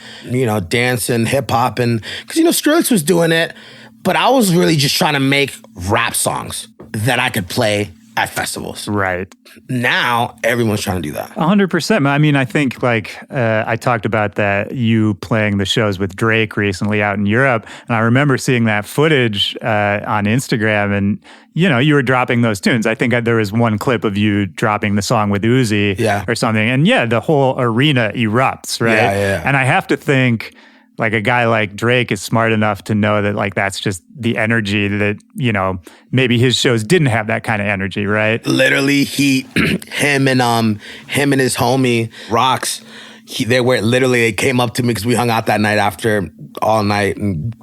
dance and hip hop and because, Skrillex was doing it, but I was really just trying to make rap songs that I could play at festivals.
Right.
Now, everyone's trying to do that.
100%. I mean, I think I talked about that you playing the shows with Drake recently out in Europe, and I remember seeing that footage on Instagram, and you were dropping those tunes. I think there was one clip of you dropping the song with Uzi or something, and the whole arena erupts, right?
Yeah.
And I have to think, like, a guy like Drake is smart enough to know that, like, that's just the energy that, maybe his shows didn't have that kind of energy, right?
Literally, him and his homie Rocks, they came up to me because we hung out that night after all night in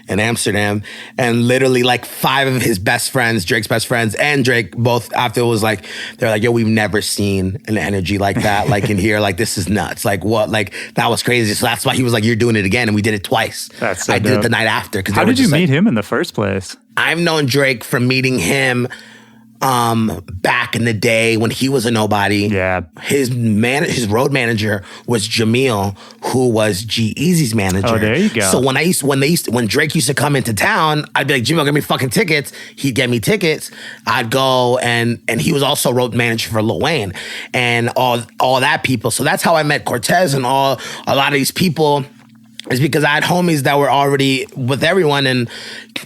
Amsterdam, and literally like 5 of his best friends, Drake's best friends, and Drake both after was like, they're like, yo, we've never seen an energy like that, like in here, like this is nuts, like what, like that was crazy. So that's why he was like, you're doing it again, and we did it twice.
That's so
I
dope.
did it the night after.
How did you meet him in the first place?
I've known Drake from meeting him back in the day when he was a nobody.
Yeah.
His road manager was Jamil, who was G-Eazy's manager.
Oh, there you go.
So when Drake used to come into town, I'd be like, Jamil, get me fucking tickets. He'd get me tickets. I'd go, and he was also road manager for Lil Wayne and all that people. So that's how I met Cortez and a lot of these people. Is because I had homies that were already with everyone, and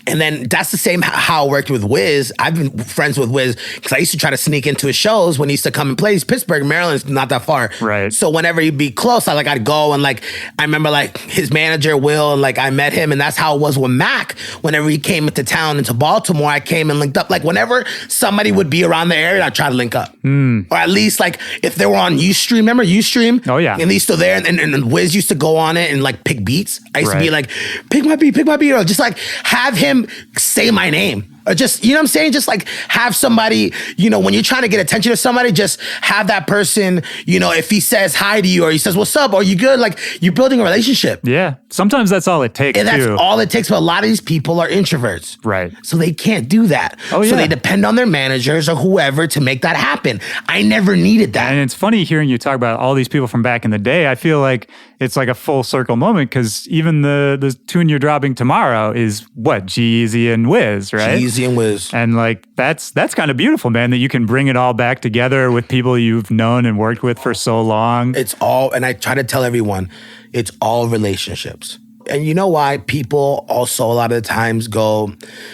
then that's the same how I worked with Wiz. I've been friends with Wiz because I used to try to sneak into his shows when he used to come and play. He's Pittsburgh, Maryland's not that far,
right?
So whenever he'd be close, I'd go, and like I remember like his manager Will, and like I met him, and that's how it was with Mac. Whenever he came into town into Baltimore, I came and linked up. Like whenever somebody would be around the area, I'd try to link up, or at least like if they were on Ustream. Remember Ustream?
Oh yeah,
and he's still there, and Wiz used to go on it and like pick beats. I used to be like, pick my beat, or just like have him say my name. Or just, you know what I'm saying? Just like have somebody, when you're trying to get attention to somebody, just have that person, if he says hi to you or he says, what's up? Or you good? Like you're building a relationship.
Yeah. Sometimes that's all it takes.
And that's all it takes. But a lot of these people are introverts.
Right.
So they can't do that.
Oh, yeah.
So they depend on their managers or whoever to make that happen. I never needed that.
And it's funny hearing you talk about all these people from back in the day. I feel like it's like a full circle moment because even the tune you're dropping tomorrow is what? G-Eazy and Wiz, right?
G-Eazy and Wiz.
And like that's kind of beautiful, man, that you can bring it all back together with people you've known and worked with for so long.
It's all, and I try to tell everyone, it's all relationships. And you know why people also a lot of the times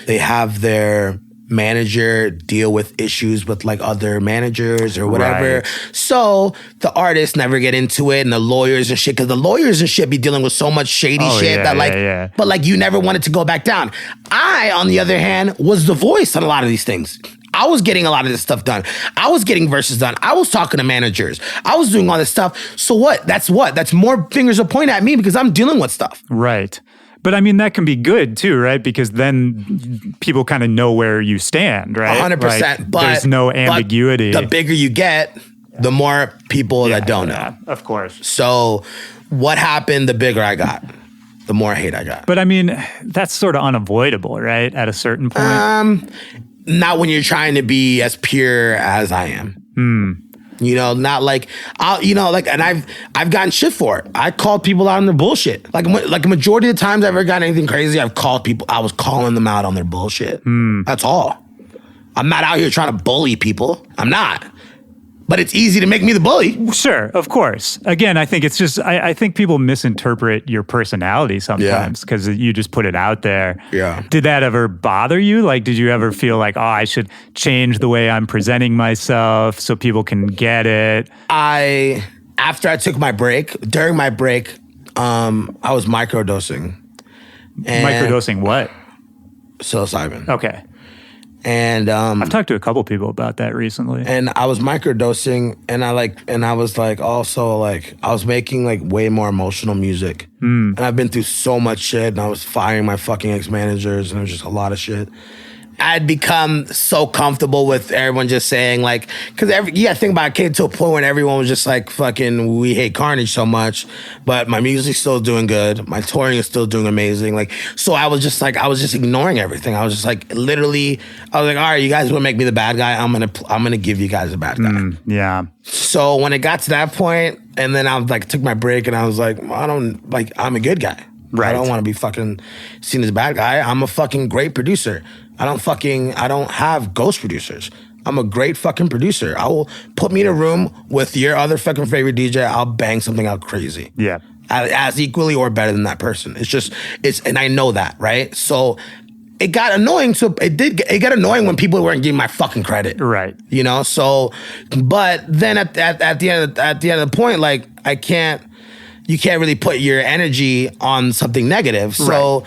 they have their manager deal with issues with like other managers or whatever.
Right.
So the artists never get into it, and the lawyers and shit, because the lawyers and shit be dealing with so much shady shit but like you never wanted to go back down. I, on the other hand, was the voice on a lot of these things. I was getting a lot of this stuff done. I was getting verses done. I was talking to managers. I was doing all this stuff. So what? That's more fingers to point at me because I'm dealing with stuff.
Right. But I mean, that can be good too, right? Because then people kind of know where you stand, right?
100%.
Like,
but
there's no ambiguity.
The bigger you get, the more people that don't know.
Of course.
So what happened, the bigger I got, the more hate I got.
But I mean, that's sort of unavoidable, right? At a certain point.
Not when you're trying to be as pure as I am. Not like and I've gotten shit for it. I called people out on their bullshit. Like a majority of the times I've ever gotten anything crazy, I've called people. I was calling them out on their bullshit. That's all. I'm not out here trying to bully people. I'm not. But it's easy to make me the bully.
Sure, of course. Again, I think it's just, I think people misinterpret your personality sometimes because you just put it out there.
Yeah.
Did that ever bother you? Like, did you ever feel like, I should change the way I'm presenting myself so people can get it?
After I took my break, during my break, I was microdosing.
Microdosing what?
Psilocybin.
Okay.
And
I've talked to a couple people about that recently.
And I was microdosing, and I was making like way more emotional music. And I've been through so much shit, and I was firing my fucking ex-managers, and it was just a lot of shit. I'd become so comfortable with everyone just saying like, because think about it, came to a point when everyone was just like, fucking, we hate Carnage so much, but my music's still doing good, my touring is still doing amazing. Like, so I was just ignoring everything. I was just like, literally, I was like, all right, you guys want to make me the bad guy? I'm gonna give you guys a bad guy.
Yeah.
So when it got to that point, and then I was like, took my break, and I was like, I'm a good guy.
Right.
I don't want to be fucking seen as a bad guy. I'm a fucking great producer. I don't have ghost producers. I'm a great fucking producer. I will put me in a room with your other fucking favorite DJ. I'll bang something out crazy.
Yeah.
As equally or better than that person. And I know that, right? So it got annoying. So it got annoying when people weren't giving my fucking credit.
Right.
You know? So, but then at the end of the point, like you can't really put your energy on something negative. So,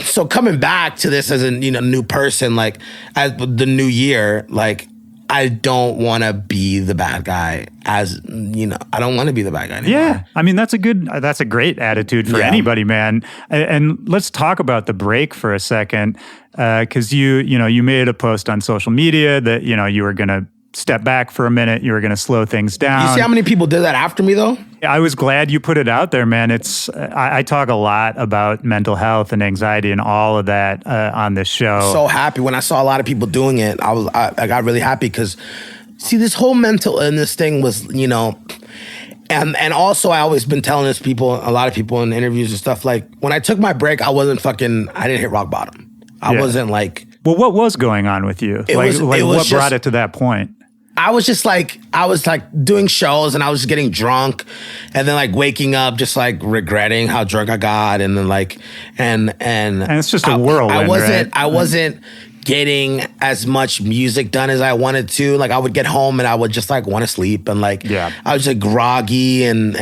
so coming back to this as a new person, like as the new year, like I don't want to be the bad guy. I don't want to be the bad guy anymore.
Yeah, I mean that's a great attitude for anybody, man. And let's talk about the break for a second, because you made a post on social media that you were gonna step back for a minute. You were going to slow things down.
You see how many people did that after me, though?
I was glad you put it out there, man. I talk a lot about mental health and anxiety and all of that on this show.
So happy when I saw a lot of people doing it. I got really happy because, see, this whole mental illness thing was, and also I always been telling a lot of people in interviews and stuff, like when I took my break, I didn't hit rock bottom. I wasn't like.
Well, what was going on with you? What brought it to that point?
I was doing shows and I was just getting drunk and then like waking up just like regretting how drunk I got and then like and
it's just a whirlwind.
I wasn't getting as much music done as I wanted to. Like I would get home and I would just like want to sleep and like I was like groggy and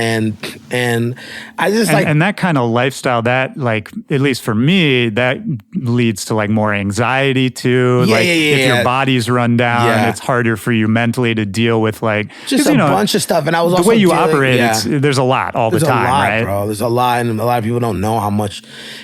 I just
and that kind of lifestyle, that like at least for me, that leads to like more anxiety too. If your body's run down, it's harder for you mentally to deal with like
just a bunch of stuff. And I was also
the way you operate. There's a lot all the time, right?
Bro. There's a lot, and a lot of people don't know how much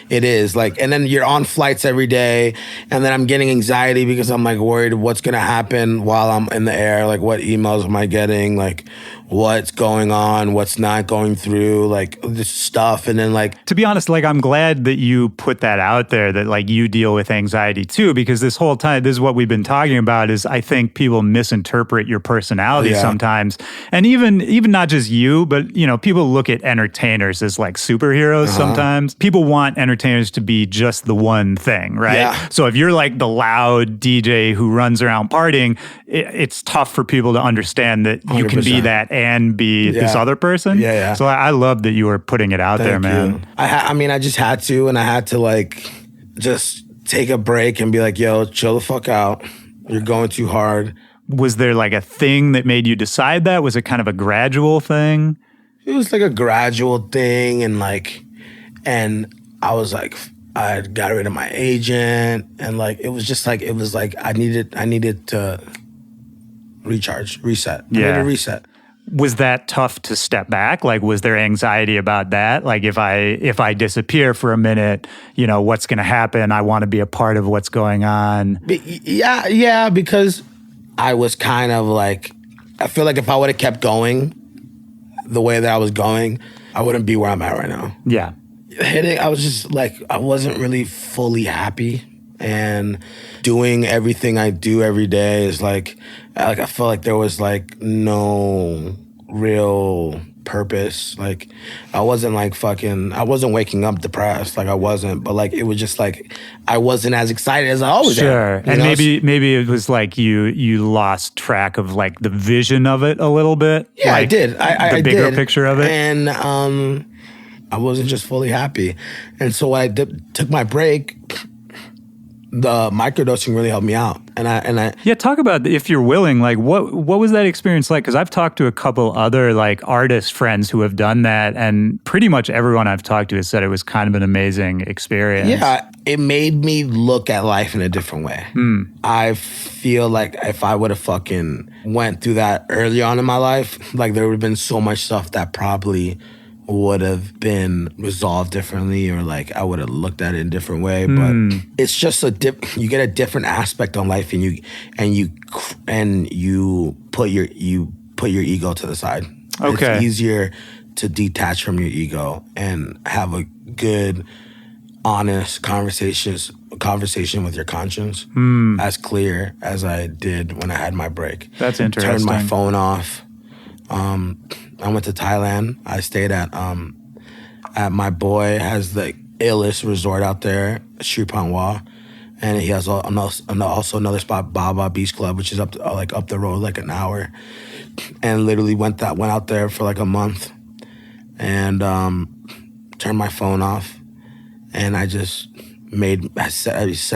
it is. Like, and then you're on flights every day, and then I'm getting anxiety because I'm like worried what's gonna happen while I'm in the air. Like, what emails am I getting? Like, what's going on? What's not going through? Like this stuff, and then like
to be honest, like I'm glad that you put that out there that like you deal with anxiety too, because this whole time, this is what we've been talking about. Is I think people misinterpret your personality sometimes, and even not just you, but people look at entertainers as like superheroes. Sometimes people want entertainers to be just the one thing, right?
Yeah.
So if you're like the loud DJ who runs around partying, it's tough for people to understand that you
100%.
can be that and be this other person.
Yeah.
So I love that you were putting it out there, man.
I just had to, and I had to like just take a break and be like, yo, chill the fuck out. You're going too hard.
Was there like a thing that made you decide that? Was it kind of a gradual thing?
It was like a gradual thing, and I was like, I got rid of my agent, and like it was like I needed to reset. I needed to reset.
Was that tough to step back? Like, was there anxiety about that? Like, if I disappear for a minute, what's going to happen? I want to be a part of what's going on.
Yeah, because I was kind of like, I feel like if I would have kept going the way that I was going, I wouldn't be where I'm at right now.
Yeah.
I was just like, I wasn't really fully happy. And doing everything I do every day is like I felt like there was like no real purpose. Like I wasn't waking up depressed. Like I wasn't, but like it was just like I wasn't as excited as I always am.
Sure. And maybe it was like you lost track of like the vision of it a little bit.
Yeah,
like
I did. I
the bigger
did.
picture of it.
And I wasn't just fully happy. And so when I took my break, the microdosing really helped me out. And I
talk about, if you're willing, like what was that experience like? Because I've talked to a couple other like artist friends who have done that, and pretty much everyone I've talked to has said it was kind of an amazing experience.
Yeah, it made me look at life in a different way. I feel like if I would have fucking went through that early on in my life, like there would have been so much stuff that probably would have been resolved differently, or like I would have looked at it in a different way. But it's just you get a different aspect on life, and you put your ego to the side.
Okay.
It's easier to detach from your ego and have a good, honest conversation with your conscience, as clear as I did when I had my break.
That's interesting.
Turned my phone off. I went to Thailand. I stayed at my boy has the illest resort out there, Sri Panwa, And he has also another spot, Baba Beach Club, which is up the road like an hour. And literally went out there for like a month, and turned my phone off, and I set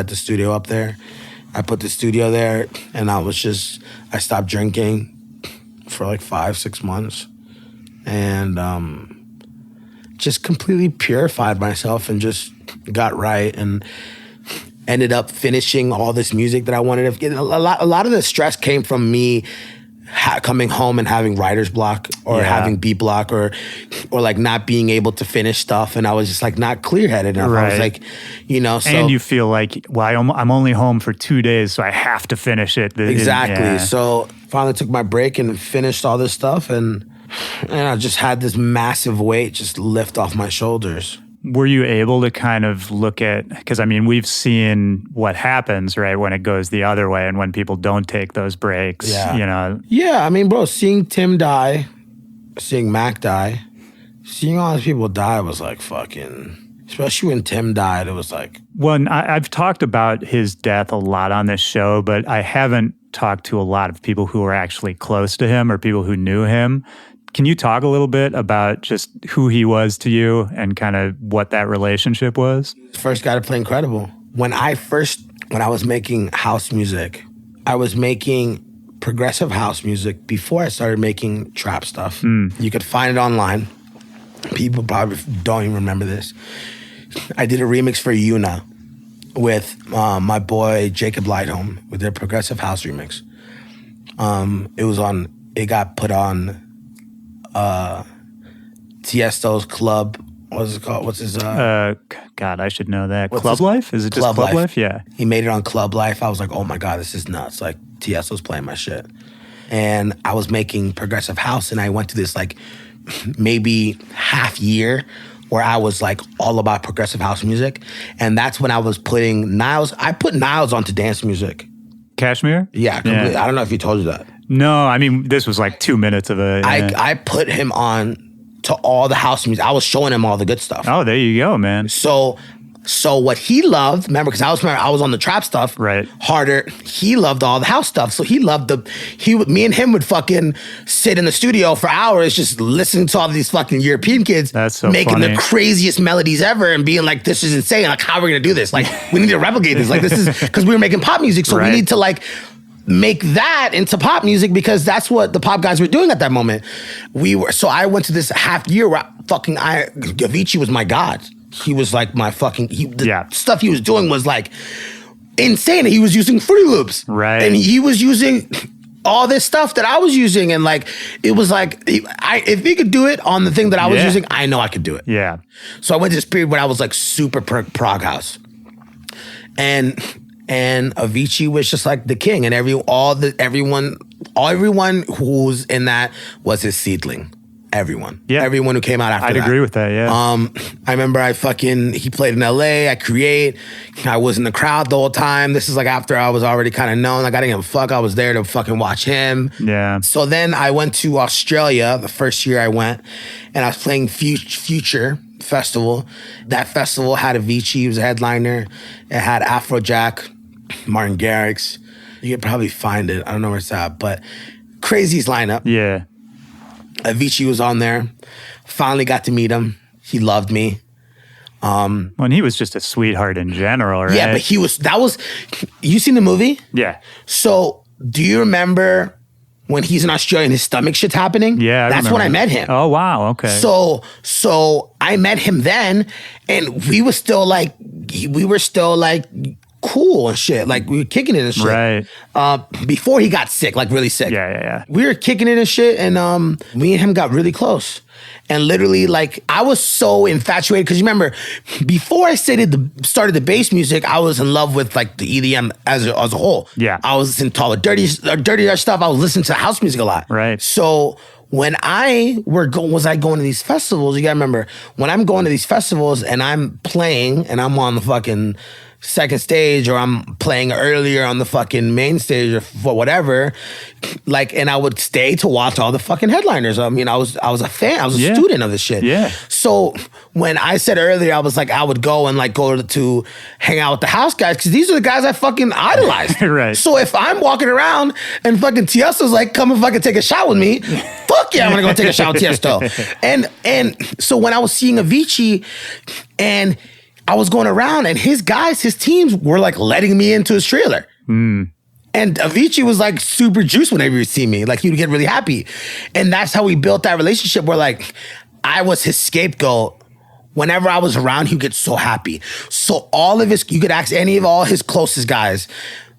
the studio up there. I put the studio there, and I stopped drinking for like 5-6 months, and just completely purified myself and just got right, and ended up finishing all this music that I wanted to. A lot of the stress came from me coming home and having writer's block or having beat block or like not being able to finish stuff, and I was just like not clear-headed enough.
Right.
I was like, so,
and you feel like, well, I'm only home for 2 days, so I have to finish it.
Exactly. So finally took my break and finished all this stuff, and I just had this massive weight just lift off my shoulders.
Were you able to kind of look at, because I mean, we've seen what happens, right, when it goes the other way and when people don't take those breaks,
Yeah, I mean, bro, seeing Tim die, seeing Mac die, seeing all these people die was like fucking, especially when Tim died, it was like.
Well, I've talked about his death a lot on this show, but I haven't talked to a lot of people who were actually close to him or people who knew him. Can you talk a little bit about just who he was to you and kind of what that relationship was?
First guy to play Incredible. When I was making house music, I was making progressive house music before I started making trap stuff. You could find it online. People probably don't even remember this. I did a remix for Yuna with my boy Jacob Lightholm with their progressive house remix. It got put on Tiesto's club. What's it called? What's his?
God, I should know that. Club Life? Is it just Club Life? Yeah.
He made it on Club Life. I was like, oh my God, this is nuts. Like Tiesto's playing my shit. And I was making progressive house, and I went to this like maybe half year where I was like all about progressive house music. And that's when I was putting Niles. I put Niles onto dance music.
Kashmir?
Yeah, completely. I don't know if he told you that.
No, I mean, this was like 2 minutes of a...
I put him on to all the house music. I was showing him all the good stuff.
Oh, there you go, man.
So what he loved, remember, because I was on the trap stuff,
right?
Harder. He loved all the house stuff. So me and him would fucking sit in the studio for hours just listening to all these fucking European kids
That's so
making
funny.
the craziest melodies ever and being like, this is insane. Like, how are we going to do this? Like, we need to replicate this. Like, this is because we were making pop music. So we need to like make that into pop music because that's what the pop guys were doing at that moment. So I went to this half year where Avicii was my god. He was like my fucking, stuff he was doing was like insane. He was using Fruity Loops.
Right.
And he was using all this stuff that I was using. And like, it was like, if he could do it on the thing that I was using, I know I could do it.
Yeah.
So I went to this period where I was like super prog house. And Avicii was just like the king. And everyone who's in that was his seedling. Everyone. Yeah. Everyone who came out after that.
I'd agree with that, yeah.
I remember he played in LA, I was in the crowd the whole time. This is like after I was already kind of known. Like I didn't give a fuck. I was there to fucking watch him.
Yeah.
So then I went to Australia the first year I went, and I was playing Future Festival. That festival had Avicii, he was a headliner. It had Afrojack, Martin Garrix. You could probably find it. I don't know where it's at, but craziest lineup.
Yeah.
Avicii was on there. Finally got to meet him. He loved me.
When he was just a sweetheart in general, right?
Yeah, but you seen the movie?
Yeah.
So do you remember when he's in Australia and his stomach shit's happening?
Yeah,
that's when I met him.
Oh, wow, okay.
So I met him then, and we were still like cool and shit. Like we were kicking it and shit.
Right.
Before he got sick, like really sick.
Yeah.
We were kicking it and shit, and me and him got really close. And literally, like, I was so infatuated because you remember, before I started the bass music, I was in love with like the EDM as a whole. Yeah. I was listening to all the dirty stuff. I was listening to house music a lot.
Right.
So when was I going to these festivals? You gotta remember, when I'm going to these festivals and I'm playing and I'm on the fucking second stage or I'm playing earlier on the fucking main stage or for whatever, like, and I would stay to watch all the fucking headliners. I mean, I was a fan. I was a student of this shit.
Yeah.
So when I said earlier, I was like, I would go and like go to hang out with the house guys because these are the guys I fucking idolized.
Right.
So if I'm walking around and fucking Tiesto's like, come and fucking take a shot with me, fuck yeah, I'm gonna go take a shot with Tiesto. And so when I was seeing Avicii and I was going around and his guys, his teams were like letting me into his trailer. And Avicii was like super juiced whenever he would see me. Like he would get really happy. And that's how we built that relationship where like I was his scapegoat. Whenever I was around, he would get so happy. So all of his, you could ask any of all his closest guys,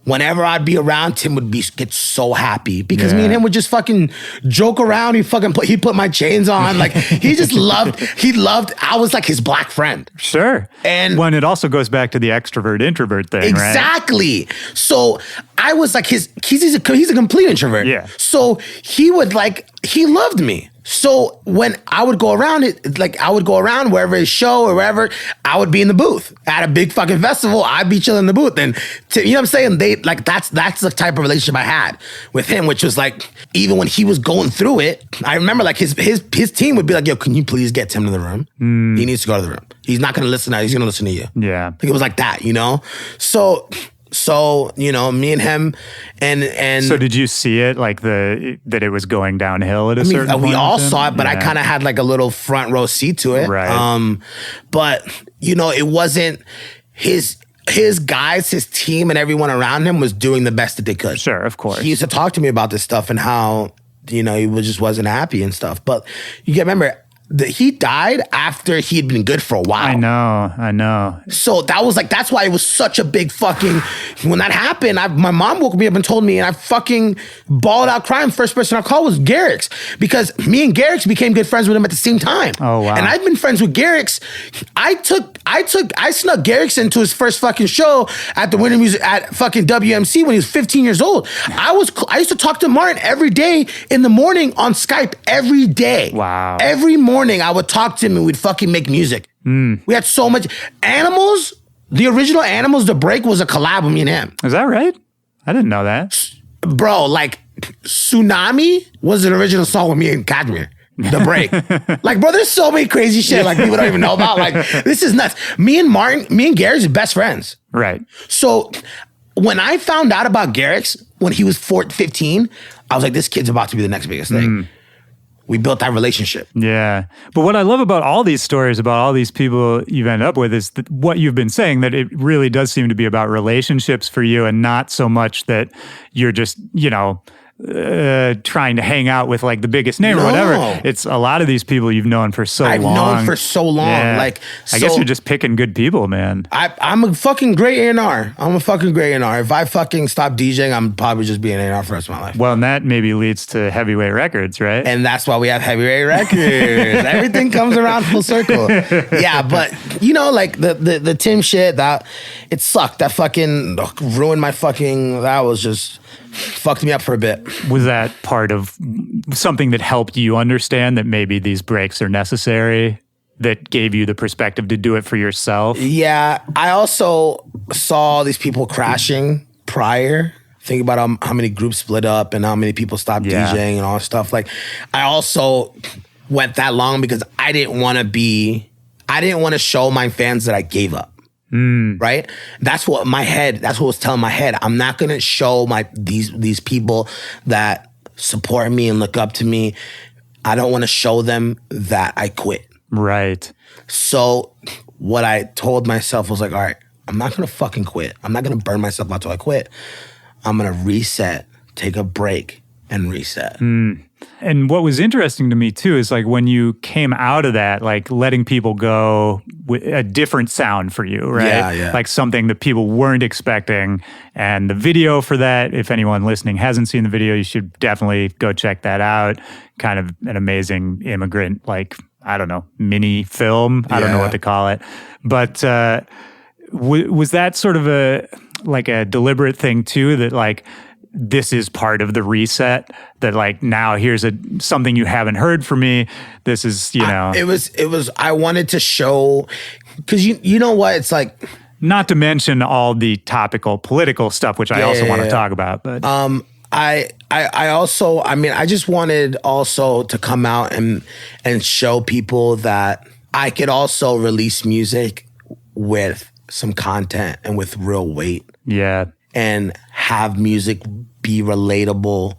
whenever I'd be around, Tim would get so happy because me and him would just fucking joke around. He'd put my chains on. Like he loved, I was like his black friend.
Sure. And when it also goes back to the extrovert introvert thing,
exactly. Right? So I was like he's a complete introvert.
Yeah.
So he loved me. So when I would go around wherever his show or wherever, I would be in the booth at a big fucking festival. I'd be chilling in the booth, and you know what I'm saying? That's the type of relationship I had with him, which was like even when he was going through it, I remember like his team would be like, "Yo, can you please get Tim to the room? He needs to go to the room. He's not going to listen to you. He's going to listen to you."
Yeah,
like it was like that, you know. So, you know, me and him and
so did you see it like that it was going downhill at a certain point?
We all saw it, but I kind of had like a little front row seat to it.
Right.
But you know, it wasn't his guys, his team and everyone around him was doing the best that they could.
Sure, of course.
He used to talk to me about this stuff and how, you know, he just wasn't happy and stuff. But you gotta remember, he died after he had been good for a while.
I know.
So that's why it was such a big fucking, when that happened, my mom woke me up and told me, and I fucking bawled out crying. First person I called was Garrix, because me and Garrix became good friends with him at the same time.
Oh, wow.
And I've been friends with Garrix. I snuck Garrix into his first fucking show at the Winter Music at fucking WMC when he was 15 years old. I used to talk to Martin every day in the morning on Skype every day.
Wow.
Every morning I would talk to him and we'd fucking make music. We had so much. Animals, the original Animals, The Break was a collab with me and him.
Is that right? I didn't know that.
Bro, like Tsunami was an original song with me and Kashmir. The Break. Like, bro, there's so many crazy shit like people don't even know about. Like, this is nuts. Me and Garrix are best friends.
Right.
So when I found out about Garrix when he was 15, I was like, this kid's about to be the next biggest thing. We built that relationship.
Yeah. But what I love about all these stories, about all these people you've ended up with, is that what you've been saying, that it really does seem to be about relationships for you and not so much that you're just, you know, trying to hang out with like the biggest name or whatever. It's a lot of these people you've known for so long.
I've known for so long.
Yeah.
Like,
I guess you're just picking good people, man.
I'm a fucking great A&R. I'm a fucking great A&R. If I fucking stop DJing, I'm probably just being an A&R for the rest of my life.
Well, and that maybe leads to Heavyweight Records, right?
And that's why we have Heavyweight Records. Everything comes around full circle. Yeah, but you know, like the Tim shit, that it sucked. That fucking ruined my fucking. That was just fucked me up for a bit.
Was that part of something that helped you understand that maybe these breaks are necessary, that gave you the perspective to do it for yourself?
Yeah. I also saw these people crashing prior. Think about how many groups split up and how many people stopped DJing and all that stuff. Like, I also went that long because I didn't want to show my fans that I gave up. Right? That's what was telling my head. I'm not gonna show these people that support me and look up to me. I don't want to show them that I quit.
Right.
So what I told myself was like, all right, I'm not gonna fucking quit. I'm not gonna burn myself out till I quit. I'm gonna reset, take a break, and reset.
And what was interesting to me too is like when you came out of that, like letting people go with a different sound for you, right?
Yeah.
Like something that people weren't expecting. And the video for that, if anyone listening hasn't seen the video, you should definitely go check that out. Kind of an amazing immigrant, like, I don't know, mini film. I don't know what to call it. But was that sort of a deliberate thing too, that like, this is part of the reset, that like, now here's something you haven't heard from me. This is, you know.
It was, I wanted to show, because you know what? It's like,
Not to mention all the topical political stuff, which I also want to talk about. But
I also, I mean, I just wanted also to come out and show people that I could also release music with some content and with real weight.
Yeah.
And have music be relatable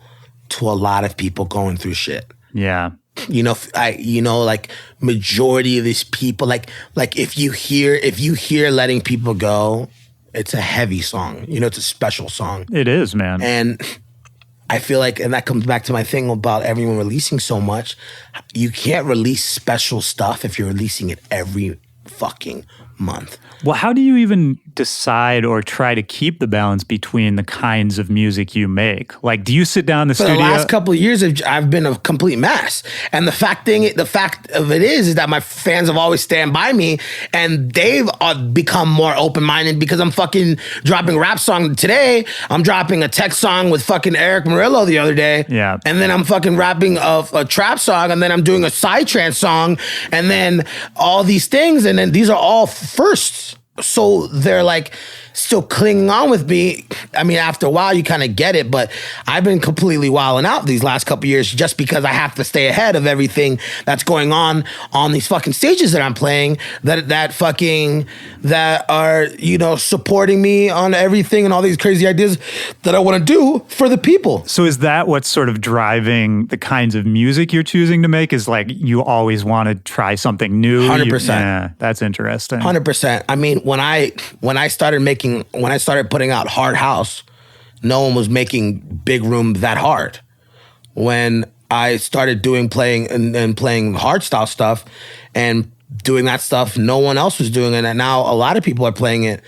to a lot of people going through shit.
Yeah.
You know, like majority of these people, like if you hear Letting People Go, it's a heavy song. You know, it's a special song.
It is, man.
And I feel like, and that comes back to my thing about everyone releasing so much. You can't release special stuff if you're releasing it every fucking month.
Well, how do you even decide or try to keep the balance between the kinds of music you make? Like, do you sit down in the studio?
For the last couple of years, I've been a complete mess. And the fact of it is that my fans have always stand by me, and they've become more open-minded because I'm fucking dropping a rap song today. I'm dropping a tech song with fucking Eric Murillo the other day.
Yeah.
And then I'm fucking rapping a trap song, and then I'm doing a psytrance song, and then all these things, and then these are all firsts. So they're like still clinging on with me. I mean, after a while, you kind of get it, but I've been completely wilding out these last couple of years just because I have to stay ahead of everything that's going on these fucking stages that I'm playing that are, you know, supporting me on everything and all these crazy ideas that I want to do for the people.
So is that what's sort of driving the kinds of music you're choosing to make? Is like you always want to try something new?
100%.
Yeah, that's interesting.
100%. I mean, when I started putting out hard house, no one was making big room that hard. When I started playing hard style stuff and doing that stuff, no one else was doing it. And now a lot of people are playing it.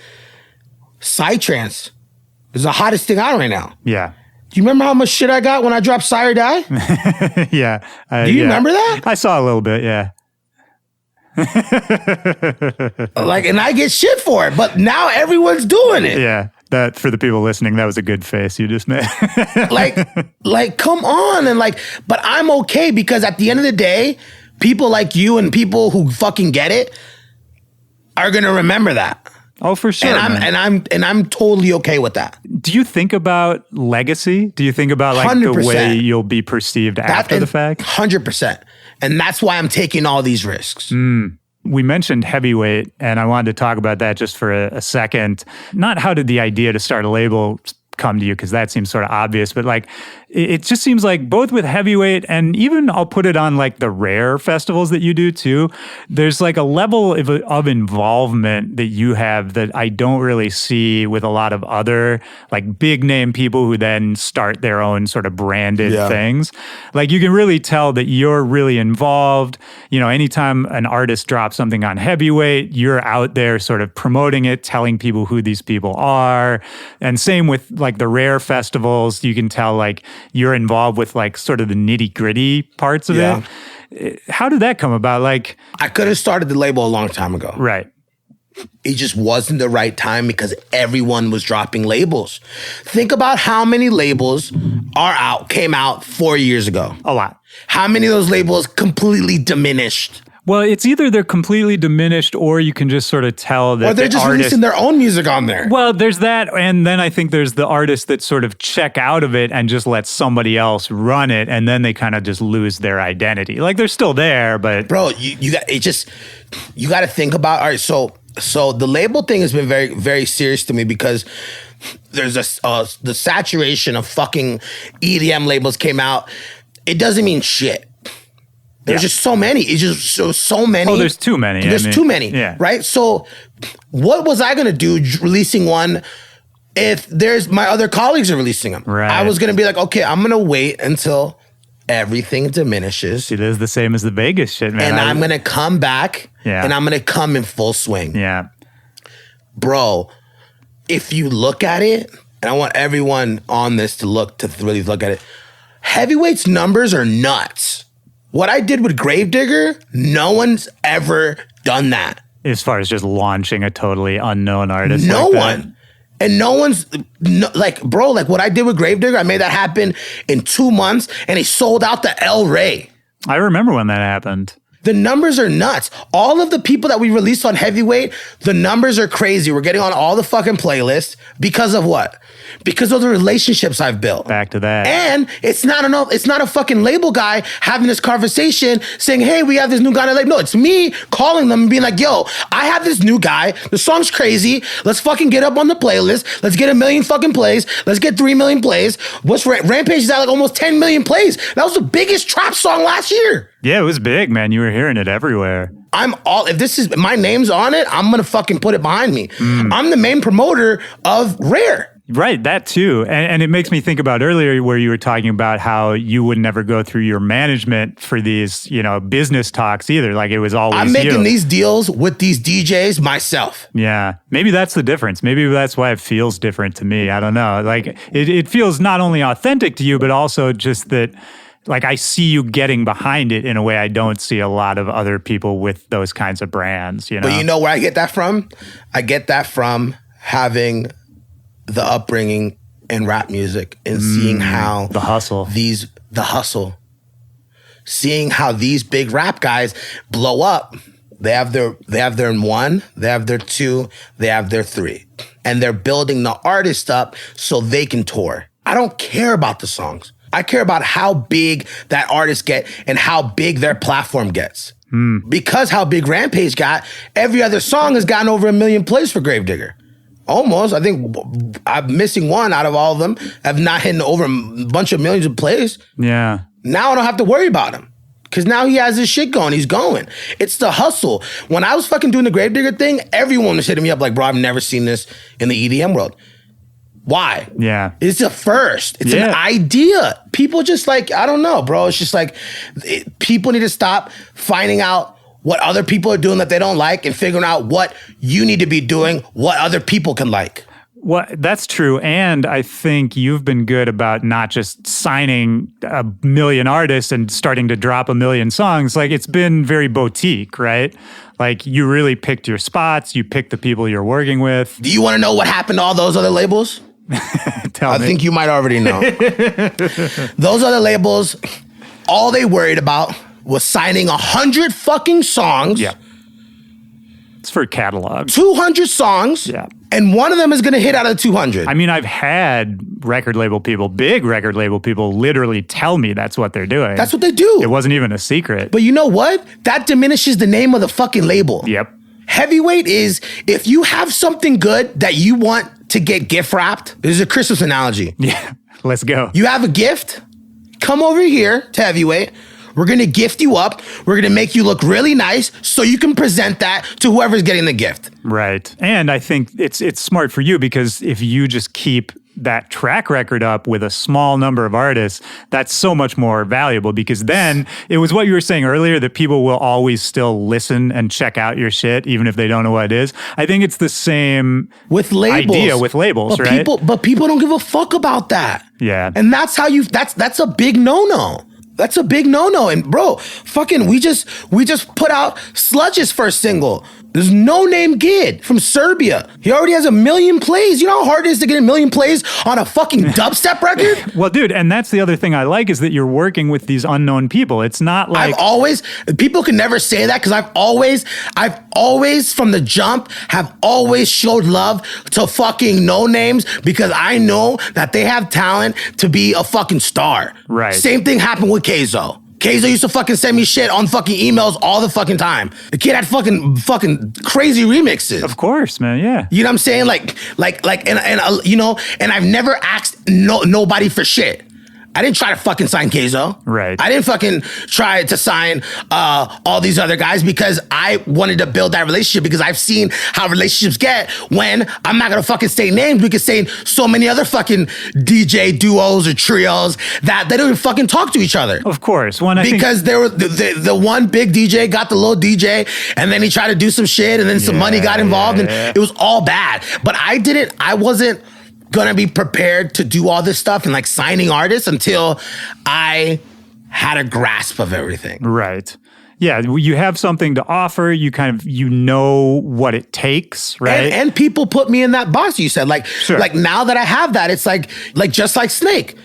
Psytrance is the hottest thing out right now.
Yeah.
Do you remember how much shit I got when I dropped Sire Die?
Yeah.
Do you remember that?
I saw a little bit, yeah.
Like, and I get shit for it, but now everyone's doing it.
Yeah, that for the people listening, that was a good face you just made.
like, come on, and like, but I'm okay because at the end of the day, people like you and people who fucking get it are gonna remember that.
Oh, for sure.
And I'm totally okay with that.
Do you think about legacy? Do you think about like
100%.
the way you'll be perceived after the fact?
100%. And that's why I'm taking all these risks.
We mentioned heavyweight, and I wanted to talk about that just for a second. Not how did the idea to start a label come to you, because that seems sort of obvious, but like it just seems like both with heavyweight and even I'll put it on like the rare festivals that you do too, there's like a level of involvement that you have that I don't really see with a lot of other like big name people who then start their own sort of branded things. Like you can really tell that you're really involved. You know, anytime an artist drops something on heavyweight, you're out there sort of promoting it, telling people who these people are. And same with like the rare festivals, you can tell like you're involved with like sort of the nitty gritty parts of it. How did that come about? Like,
I could have started the label a long time ago.
Right.
It just wasn't the right time because everyone was dropping labels. Think about how many labels came out 4 years ago.
A lot.
How many of those labels completely diminished?
Well, it's either they're completely diminished or you can just sort of tell that
or they're just releasing their own music on there.
Well, there's that. And then I think there's the artists that sort of check out of it and just let somebody else run it. And then they kind of just lose their identity. Like they're still there, but.
Bro, you got to think about, all right, so the label thing has been very, very serious to me because there's the saturation of fucking EDM labels came out. It doesn't mean shit. There's just so many. It's just so many.
Oh, there's too many.
There's too many.
Yeah.
Right? So what was I going to do releasing one if there's my other colleagues are releasing them?
Right.
I was going to be like, okay, I'm going to wait until everything diminishes.
It is the same as the Vegas shit, man.
And I'm going to come back and I'm going to come in full swing.
Yeah.
Bro, if you look at it, and I want everyone on this to really look at it, Heavyweight's numbers are nuts. What I did with Gravedigger, no one's ever done that.
As far as just launching a totally unknown artist.
No
like
one. And no one's, like, bro, like what I did with Gravedigger, I made that happen in 2 months and he sold out to El Rey.
I remember when that happened.
The numbers are nuts. All of the people that we released on Heavyweight, the numbers are crazy. We're getting on all the fucking playlists because of what? Because of the relationships I've built.
Back to that.
And it's not enough. It's not a fucking label guy having this conversation saying, hey, we have this new guy on the label. No, it's me calling them and being like, yo, I have this new guy. The song's crazy. Let's fucking get up on the playlist. Let's get 1 million fucking plays. Let's get 3 million plays. What's Rampage is at like almost 10 million plays. That was the biggest trap song last year.
Yeah, it was big, man. You were hearing it everywhere.
If this is, my name's on it, I'm going to fucking put it behind me. I'm the main promoter of Rare.
Right, that too. And it makes me think about earlier where you were talking about how you would never go through your management for these, business talks either. Like it was always
I'm making
you.
these deals with these DJs myself.
Yeah, maybe that's the difference. Maybe that's why it feels different to me. I don't know. Like it feels not only authentic to you, but also just that like I see you getting behind it in a way I don't see a lot of other people with those kinds of brands,
But you know where I get that from? I get that from having the upbringing in rap music and seeing how
the hustle,
seeing how these big rap guys blow up. They have their 1, they have their 2, they have their 3, and they're building the artist up so they can tour. I don't care about the songs. I care about how big that artist get and how big their platform gets. Because how big Rampage got, every other song has gotten over 1 million plays for Gravedigger. Almost. I think I'm missing one out of all of them. I've not hitting over a bunch of millions of plays.
Yeah.
Now I don't have to worry about him. Because now he has his shit going. He's going. It's the hustle. When I was fucking doing the Gravedigger thing, everyone was hitting me up like, bro, I've never seen this in the EDM world. Why?
Yeah.
It's a first. It's an idea. People just like, I don't know, bro. It's just like, people need to stop finding out what other people are doing that they don't like and figuring out what you need to be doing, what other people can like.
Well, that's true. And I think you've been good about not just signing 1 million artists and starting to drop 1 million songs. Like it's been very boutique, right? Like you really picked your spots. You picked the people you're working with.
Do you want to know what happened to all those other labels?
Tell me.
I think you might already know. Those other labels, all they worried about was signing 100 fucking songs.
Yeah. It's for catalog.
200 songs.
Yeah.
And one of them is going to hit out of 200.
I mean, I've had record label people, big record label people, literally tell me that's what they're doing.
That's what they do.
It wasn't even a secret.
But you know what? That diminishes the name of the fucking label.
Yep.
Heavyweight is, if you have something good that you want to get gift wrapped, this is a Christmas analogy.
Yeah. Let's go.
You have a gift, come over here to Heavyweight. We're going to gift you up. We're going to make you look really nice so you can present that to whoever's getting the gift.
Right. And I think it's smart for you because if you just keep that track record up with a small number of artists, that's so much more valuable because then it was what you were saying earlier that people will always still listen and check out your shit even if they don't know what it is. I think it's the same
with labels.
Idea with labels,
but
right?
People don't give a fuck about that.
Yeah.
And that's how that's a big no-no. That's a big no-no. And bro, fucking we just put out Sludge's first single. There's No Name Kid from Serbia. He already has 1 million plays. You know how hard it is to get 1 million plays on a fucking dubstep record?
Well, dude, and that's the other thing I like is that you're working with these unknown people. It's not like
people can never say that because I've always from the jump have always showed love to fucking no names because I know that they have talent to be a fucking star.
Right.
Same thing happened with Keizo. Keizo used to fucking send me shit on fucking emails all the fucking time. The kid had fucking crazy remixes.
Of course, man, yeah.
You know what I'm saying? And you know, and I've never asked nobody for shit. I didn't try to fucking sign Keizo.
Right.
I didn't fucking try to sign all these other guys because I wanted to build that relationship because I've seen how relationships get when I'm not gonna fucking say names. We could say so many other fucking DJ duos or trios that they don't even fucking talk to each other.
Of course.
Because there were the one big DJ got the little DJ and then he tried to do some shit and then some money got involved and it was all bad. But I wasn't gonna be prepared to do all this stuff and like signing artists until I had a grasp of everything.
Right. Yeah, you have something to offer. You know what it takes, right?
And people put me in that box. You said like
Sure.
like now that I have that, it's like just like Snake.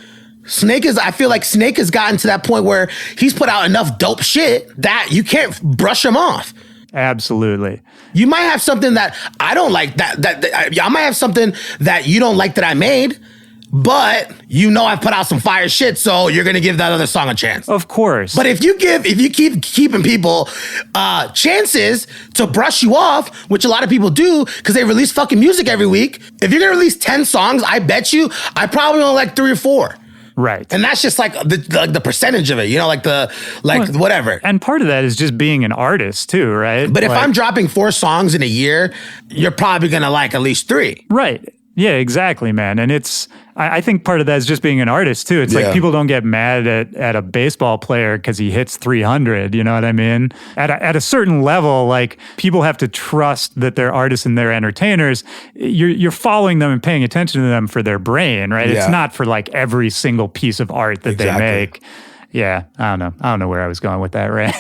I feel like Snake has gotten to that point where he's put out enough dope shit that you can't brush him off.
Absolutely.
You might have something that I don't like I might have something that you don't like that I made, but I put out some fire shit, so you're gonna give that other song a chance.
Of course.
But if you keep keeping people chances to brush you off, which a lot of people do because they release fucking music every week, if you're gonna release 10 songs, I bet you I probably only like 3 or 4.
Right.
And that's just like the percentage of it, whatever.
And part of that is just being an artist too, right?
But if I'm dropping 4 songs in a year, you're probably going to like at least 3.
Right. Yeah, exactly, man. And I think part of that is just being an artist too. It's like people don't get mad at a baseball player because he hits 300. You know what I mean? At a certain level, like people have to trust that they're artists and they're entertainers. You're following them and paying attention to them for their brain, right? Yeah. It's not for like every single piece of art that they make. Yeah, I don't know where I was going with that, right?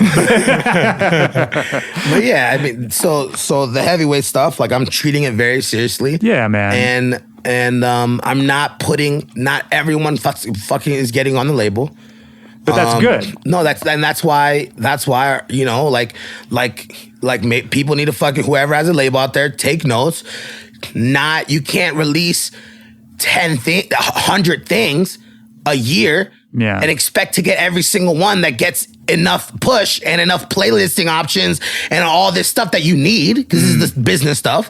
But yeah, I mean, so the heavyweight stuff, like I'm treating it very seriously.
Yeah, man.
And I'm not everyone fucking is getting on the label.
But that's good.
No, that's why people need to fucking, whoever has a label out there, take notes. You can't release 100 things a year.
Yeah.
And expect to get every single one that gets enough push and enough playlisting options and all this stuff that you need, because this is this business stuff.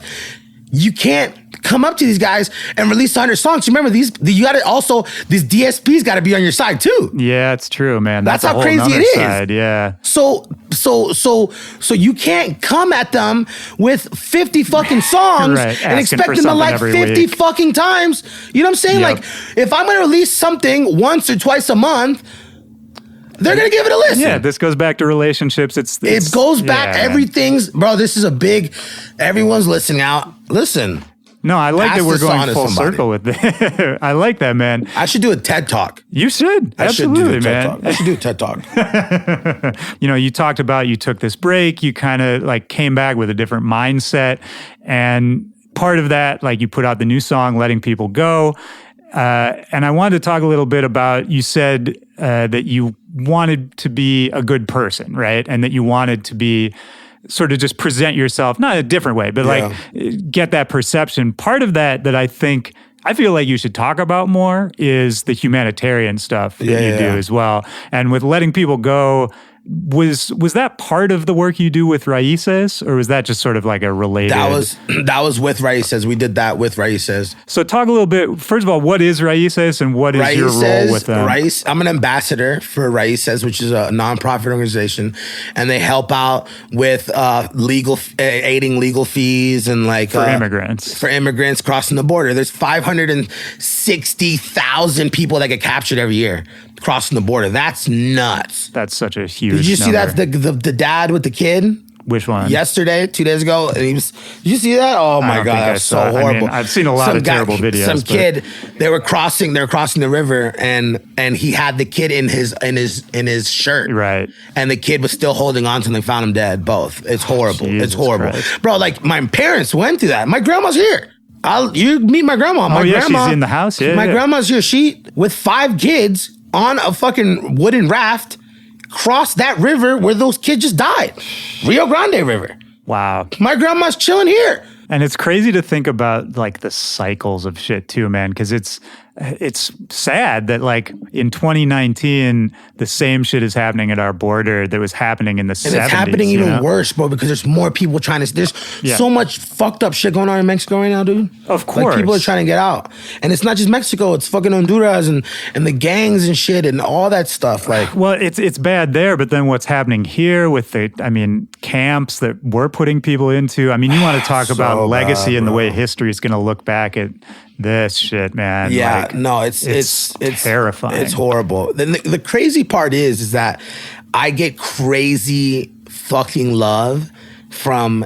You can't come up to these guys and release 100 songs. Remember, these DSPs got to be on your side too.
Yeah, it's true, man.
That's how crazy it is.
Side, yeah.
So you can't come at them with 50 fucking songs and expect them to like 50 fucking times. You know what I'm saying?
Yep.
Like, if I'm going to release something once or twice a month, they're going to give it a listen.
Yeah, this goes back to relationships.
It goes back. Everything's, bro, this is a big, everyone's listening out. Listen.
No, I like that we're going full circle with it. I like that, man.
I should do a TED Talk.
You should. Absolutely, man.
I should do a TED Talk.
You talked about you took this break. You kind of like came back with a different mindset. And part of that, like you put out the new song, Letting People Go. And I wanted to talk a little bit about, you said that you wanted to be a good person, right? And that you wanted to be sort of just present yourself, not a different way, but like get that perception. Part of that I feel like you should talk about more is the humanitarian stuff that you do as well. And with Letting People Go, was that part of the work you do with Raíces, or was that just sort of like a related?
That was with Raíces. We did that with Raíces.
So talk a little bit, first of all, what is Raíces and what is your role with them?
I'm an ambassador for Raíces, which is a nonprofit organization, and they help out with aiding legal fees and like
for immigrants.
For immigrants crossing the border. There's 560,000 people that get captured every year crossing the border. That's nuts.
That's such a huge
Did you see
number.
that the dad with the kid?
Which one?
Yesterday, 2 days ago, and did you see that? Oh my God, that was so horrible.
I've seen a lot of terrible videos.
Some kid, they were crossing the river, and he had the kid in his shirt,
right?
And the kid was still holding on to him. They found him dead. Both. It's horrible. It's horrible,
Christ.
Bro. Like my parents went through that. My grandma's here. You meet my grandma. My grandma,
she's in the house. Yeah,
my grandma's here. She with 5 kids on a fucking wooden raft. Crossed that river where those kids just died. Rio Grande River.
Wow.
My grandma's chilling here.
And it's crazy to think about like the cycles of shit too, man, because it's sad that like in 2019 the same shit is happening at our border that was happening in the 70s.
And it's happening even worse, bro, because there's more people trying to. There's so much fucked up shit going on in Mexico right now, dude.
Of course,
like people are trying to get out, and it's not just Mexico. It's fucking Honduras and the gangs and shit and all that stuff. Like,
well, it's bad there, but then what's happening here with the camps that we're putting people into. I mean, you want to talk about legacy and the way history is going to look back at this shit, man.
Yeah,
like,
no, it's
terrifying.
It's horrible. Then the crazy part is that I get crazy fucking love from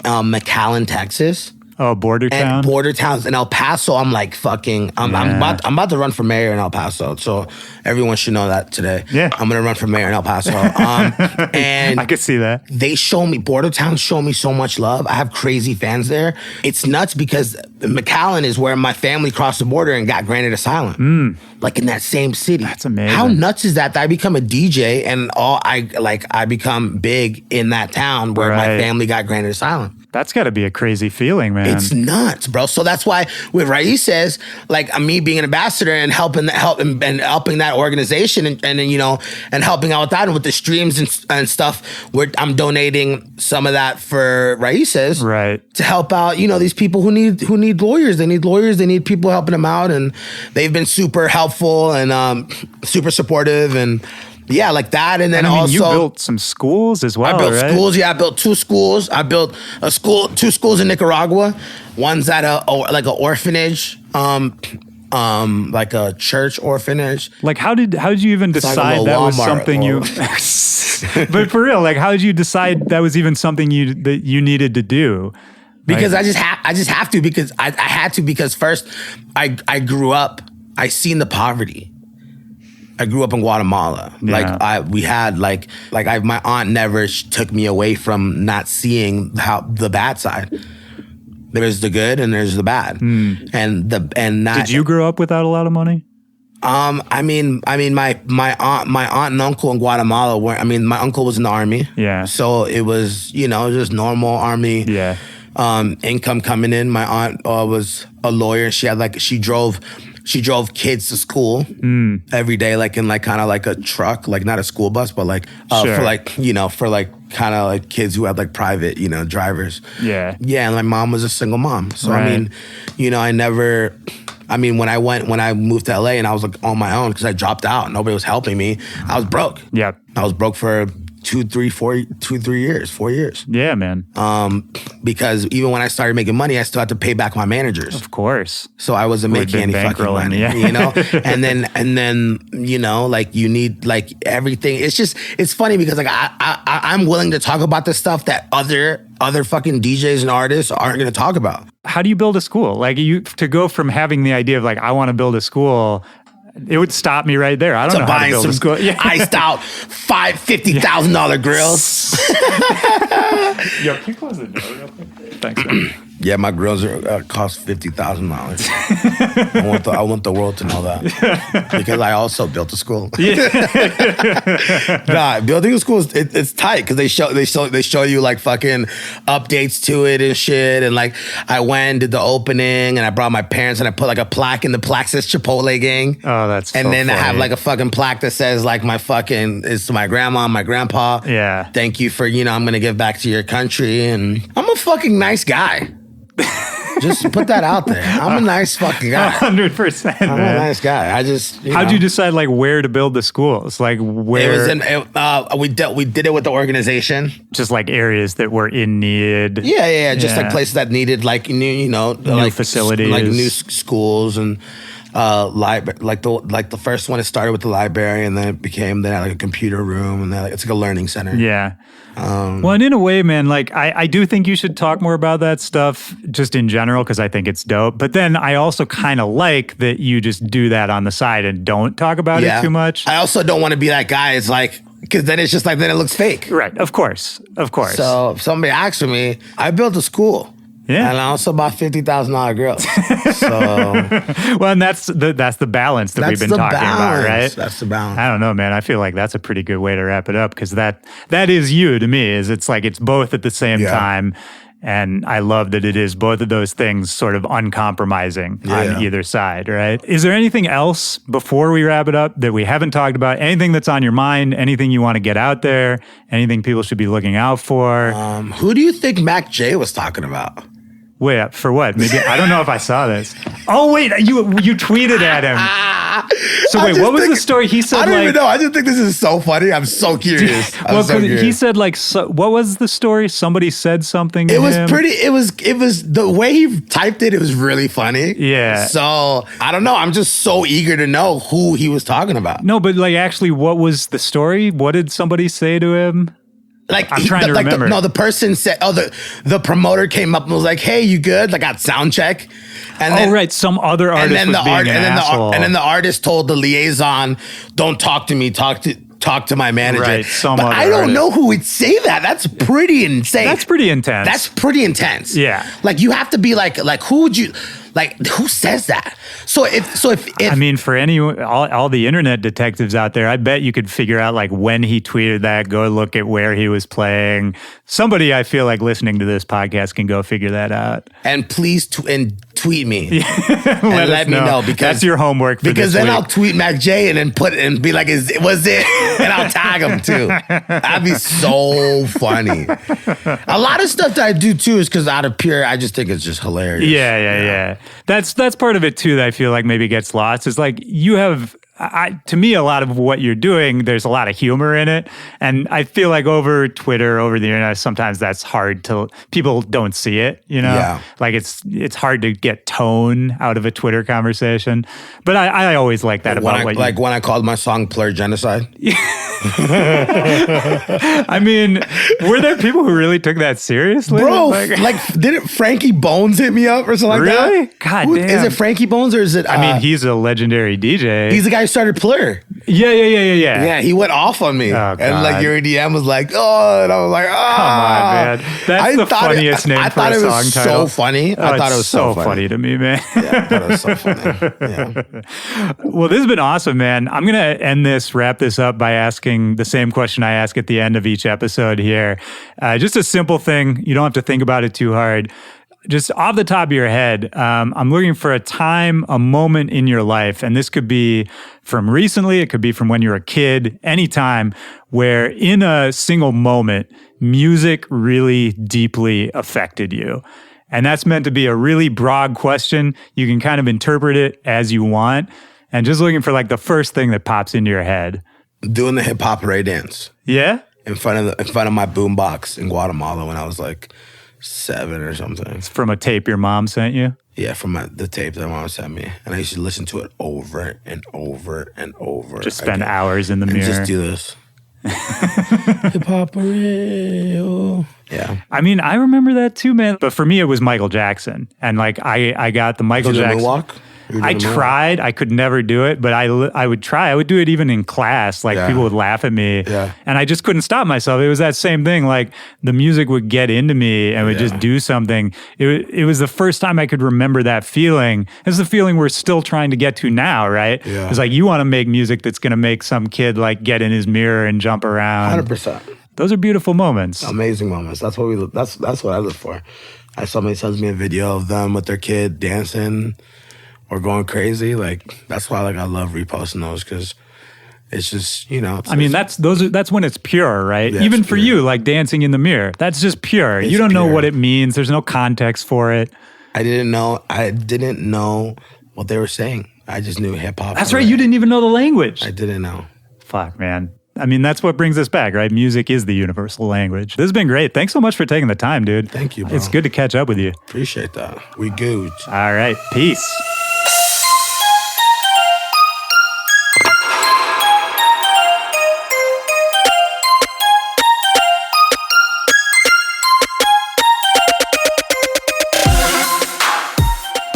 McAllen, Texas.
Oh, border town?
And border towns in El Paso, I'm like fucking, I'm about to run for mayor in El Paso. So everyone should know that today.
Yeah.
I'm going to run for mayor in El Paso. And
I could see that.
they show me, border towns show me so much love. I have crazy fans there. It's nuts because McAllen is where my family crossed the border and got granted asylum. Like in that same city.
That's amazing.
How nuts is that I become a DJ and I become big in that town where my family got granted asylum.
That's got to be a crazy feeling, man.
It's nuts, bro. So that's why with Raíces, like me being an ambassador and helping that organization and then, you know, and helping out with that and with the streams and stuff, where I'm donating some of that for Raíces,
right,
to help out, you know, these people who need lawyers. They need lawyers. They need people helping them out, and they've been super helpful and super supportive and. Yeah, like that, and then also
you built some schools as well.
I built
right?
schools. Yeah, I built 2 schools. I built two schools in Nicaragua. One's at like an orphanage, like a church orphanage.
Like how did you even decide that was something you? But for real, like how did you decide that was even something that you needed to do?
Because I just have to because I had to because first I grew up. I seen the poverty. I grew up in Guatemala.
Yeah.
My aunt never took me away from not seeing the bad side. There's the good and there's the bad. Did
you grow up without a lot of money?
I mean, my aunt and uncle in Guatemala my uncle was in the army.
Yeah.
So it was, you know, just normal army.
Yeah.
Income coming in. My aunt was a lawyer. She drove kids to school every day, like in like kind of like a truck, like not a school bus, but like
sure.
for like, you know, for like kind of like kids who had like private, you know, drivers.
Yeah.
Yeah. And my mom was a single mom. So
right.
I mean, you know, when I moved to LA and I was like on my own because I dropped out, nobody was helping me. I was broke.
Yeah.
I was broke for 4 years.
Yeah, man.
Because even when I started making money, I still had to pay back my managers.
Of course.
So I wasn't making any fucking money,
yeah.
you know? and then, you know, like you need like everything. It's funny because like I'm willing to talk about the stuff that other fucking DJs and artists aren't going to talk about.
How do you build a school? Like to go from having the idea of like, I want to build a school, it would stop me right there. I don't know how to build a school. Yeah.
Iced out $50,000 grills.
Yo, can you close the door real quick? Thanks, man.
Yeah, my grills cost $50,000. I want the world to know that because I also built a school. Nah, building a school it's tight because they show you like fucking updates to it and shit. And like I went and did the opening and I brought my parents and I put like a plaque and the plaque says Chipotle Gang.
Oh, that's
and
so
then
funny.
I have like a fucking plaque that says like it's my grandma, my grandpa.
Yeah.
Thank you for I'm gonna give back to your country and I'm a fucking nice guy. Just put that out there. I'm a nice fucking guy.
100%.
I'm a nice guy. I just.
How'd you decide like where to build the schools? Like where?
We did it with the organization.
Just like areas that were in need.
Yeah. Just like places that needed like new, new
facilities,
like new schools and library. Like the first one, it started with the library, and then it became like a computer room, and then it's like a learning center.
Yeah. Well, and in a way, man, like I do think you should talk more about that stuff just in general because I think it's dope. But then I also kind of like that you just do that on the side and don't talk about it too much.
I also don't want to be that guy. It's like because then it's just like then it looks fake.
Right. Of course.
So if somebody asks for me, I built a school.
Yeah.
And I also bought $50,000 grills. So
well, and that's the balance that we've been talking about, right?
That's the balance.
I don't know, man. I feel like that's a pretty good way to wrap it up because that is you to me. It's like it's both at the same time. And I love that it is both of those things sort of uncompromising on either side, right? Is there anything else before we wrap it up that we haven't talked about? Anything that's on your mind? Anything you want to get out there? Anything people should be looking out for?
Who do you think Mac J was talking about?
Wait, for what? Maybe I don't know if I saw this. Oh wait, you tweeted at him. So wait, what was the story? He said
I don't even know. I just think this is so funny. I'm so curious.
He said like, what was the story? Somebody said something.
It was pretty. It was the way he typed it. It was really funny.
Yeah.
So I don't know. I'm just so eager to know who he was talking about.
No, but like actually, what was the story? What did somebody say to him? I'm trying to remember.
The person said, the promoter came up and was like, "Hey, you good?" Like at sound check. And then,
right. Some other artist was being an asshole.
And then the artist told the liaison, "Don't talk to me. Talk to my manager."
Right.
But I don't know who would say that. That's pretty insane.
That's pretty intense.
That's pretty intense.
Yeah.
Like you have to be like who would you like? Who says that? So if
I mean, for all the internet detectives out there, I bet you could figure out like when he tweeted that. Go look at where he was playing. Somebody I feel like listening to this podcast can go figure that out.
And please tweet me
and
let me know because
that's your homework.
Because then
week.
I'll tweet Mac J and then be like, was it? And I'll tag him too. That'd be so funny. A lot of stuff that I do too is because out of pure, I just think it's just hilarious.
Yeah. That's part of it too that I feel like maybe gets lost. Is like you have. To me, a lot of what you're doing, there's a lot of humor in it. And I feel like over Twitter, over the internet, sometimes that's hard to, people don't see it, you know?
Yeah.
Like it's hard to get tone out of a Twitter conversation. But I always like that about what
like when I called my song Plur Genocide.
I mean, were there people who really took that seriously?
Bro, like didn't Frankie Bones hit me up or something like that?
Really? God damn.
Is it Frankie Bones or is it?
I mean, he's a legendary DJ.
He's the guy who started Plur.
Yeah.
Yeah, he went off on me.
Oh,
and like your DM was like, oh, and I was like, oh.
Come on, man. That's the funniest name for a song title.
I thought it was so funny. I thought it was so
funny to me, man.
Yeah, I thought it was so funny. Yeah.
Well, this has been awesome, man. I'm going to wrap this up by asking the same question I ask at the end of each episode here. Just a simple thing. You don't have to think about it too hard. Just off the top of your head, I'm looking for a moment in your life, and this could be from recently, it could be from when you were a kid, any time where in a single moment, music really deeply affected you. And that's meant to be a really broad question. You can kind of interpret it as you want, and just looking for like the first thing that pops into your head.
Doing the hip hop Ray dance.
Yeah?
In front of my boombox in Guatemala when I was like 7 or something.
It's from a tape your mom sent you?
Yeah, from the tape that my mom sent me. And I used to listen to it over and over and over.
Just spend hours in the mirror.
Just do this. Hip hop radio. Yeah.
I mean, I remember that too, man. But for me, it was Michael Jackson. And like, I got the Michael Jackson.
Walk?
I tried. I could never do it, but I would try. I would do it even in class. Like people would laugh at me, and I just couldn't stop myself. It was that same thing. Like the music would get into me and would just do something. It was the first time I could remember that feeling. It's the feeling we're still trying to get to now, right?
Yeah.
It's like you want to make music that's going to make some kid like get in his mirror and jump around.
100%.
Those are beautiful moments.
Amazing moments. That's what that's what I live for. Somebody sends me a video of them with their kid dancing or going crazy. Like that's why I love reposting those because it's just, you know. I
mean, that's when it's pure, right?
Yeah,
even for
pure.
you, like dancing in the mirror, that's just pure. You don't know what it means. There's no context for it.
I didn't know what they were saying. I just knew hip hop.
That's right. You didn't even know the language.
I didn't know.
Fuck, man. I mean, that's what brings us back, right? Music is the universal language. This has been great. Thanks so much for taking the time, dude.
Thank you, bro.
It's good to catch up with you.
Appreciate that. We good.
All right. Peace.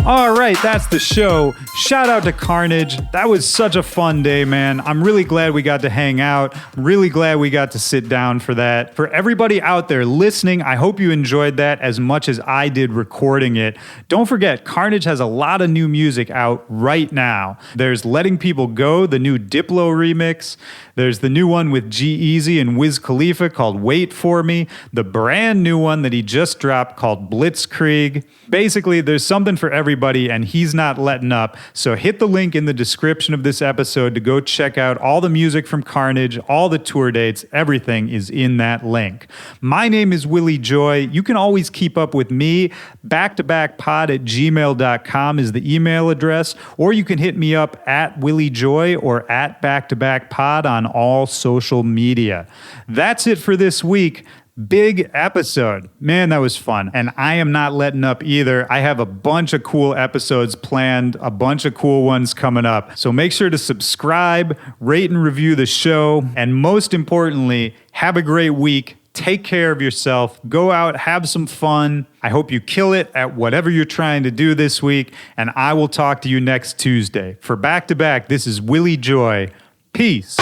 All right, that's the show. Shout out to Carnage. That was such a fun day, man. I'm really glad we got to hang out. I'm really glad we got to sit down for that. For everybody out there listening, I hope you enjoyed that as much as I did recording it. Don't forget, Carnage has a lot of new music out right now. There's Letting People Go, the new Diplo remix. There's the new one with G-Eazy and Wiz Khalifa called Wait For Me. The brand new one that he just dropped called Blitzkrieg. Basically, there's something for everybody, and he's not letting up. So hit the link in the description of this episode to go check out all the music from Carnage, all the tour dates, everything is in that link. My name is Willy Joy. You can always keep up with me. backtobackpod@gmail.com is the email address, or you can hit me up at Willy Joy or at backtobackpod on all social media. That's it for this week. Big episode. Man, that was fun. And I am not letting up either. I have a bunch of cool episodes planned, a bunch of cool ones coming up. So make sure to subscribe, rate and review the show, and most importantly, have a great week. Take care of yourself. Go out, have some fun. I hope you kill it at whatever you're trying to do this week. And I will talk to you next Tuesday. For Back to Back, this is Willy Joy. Peace.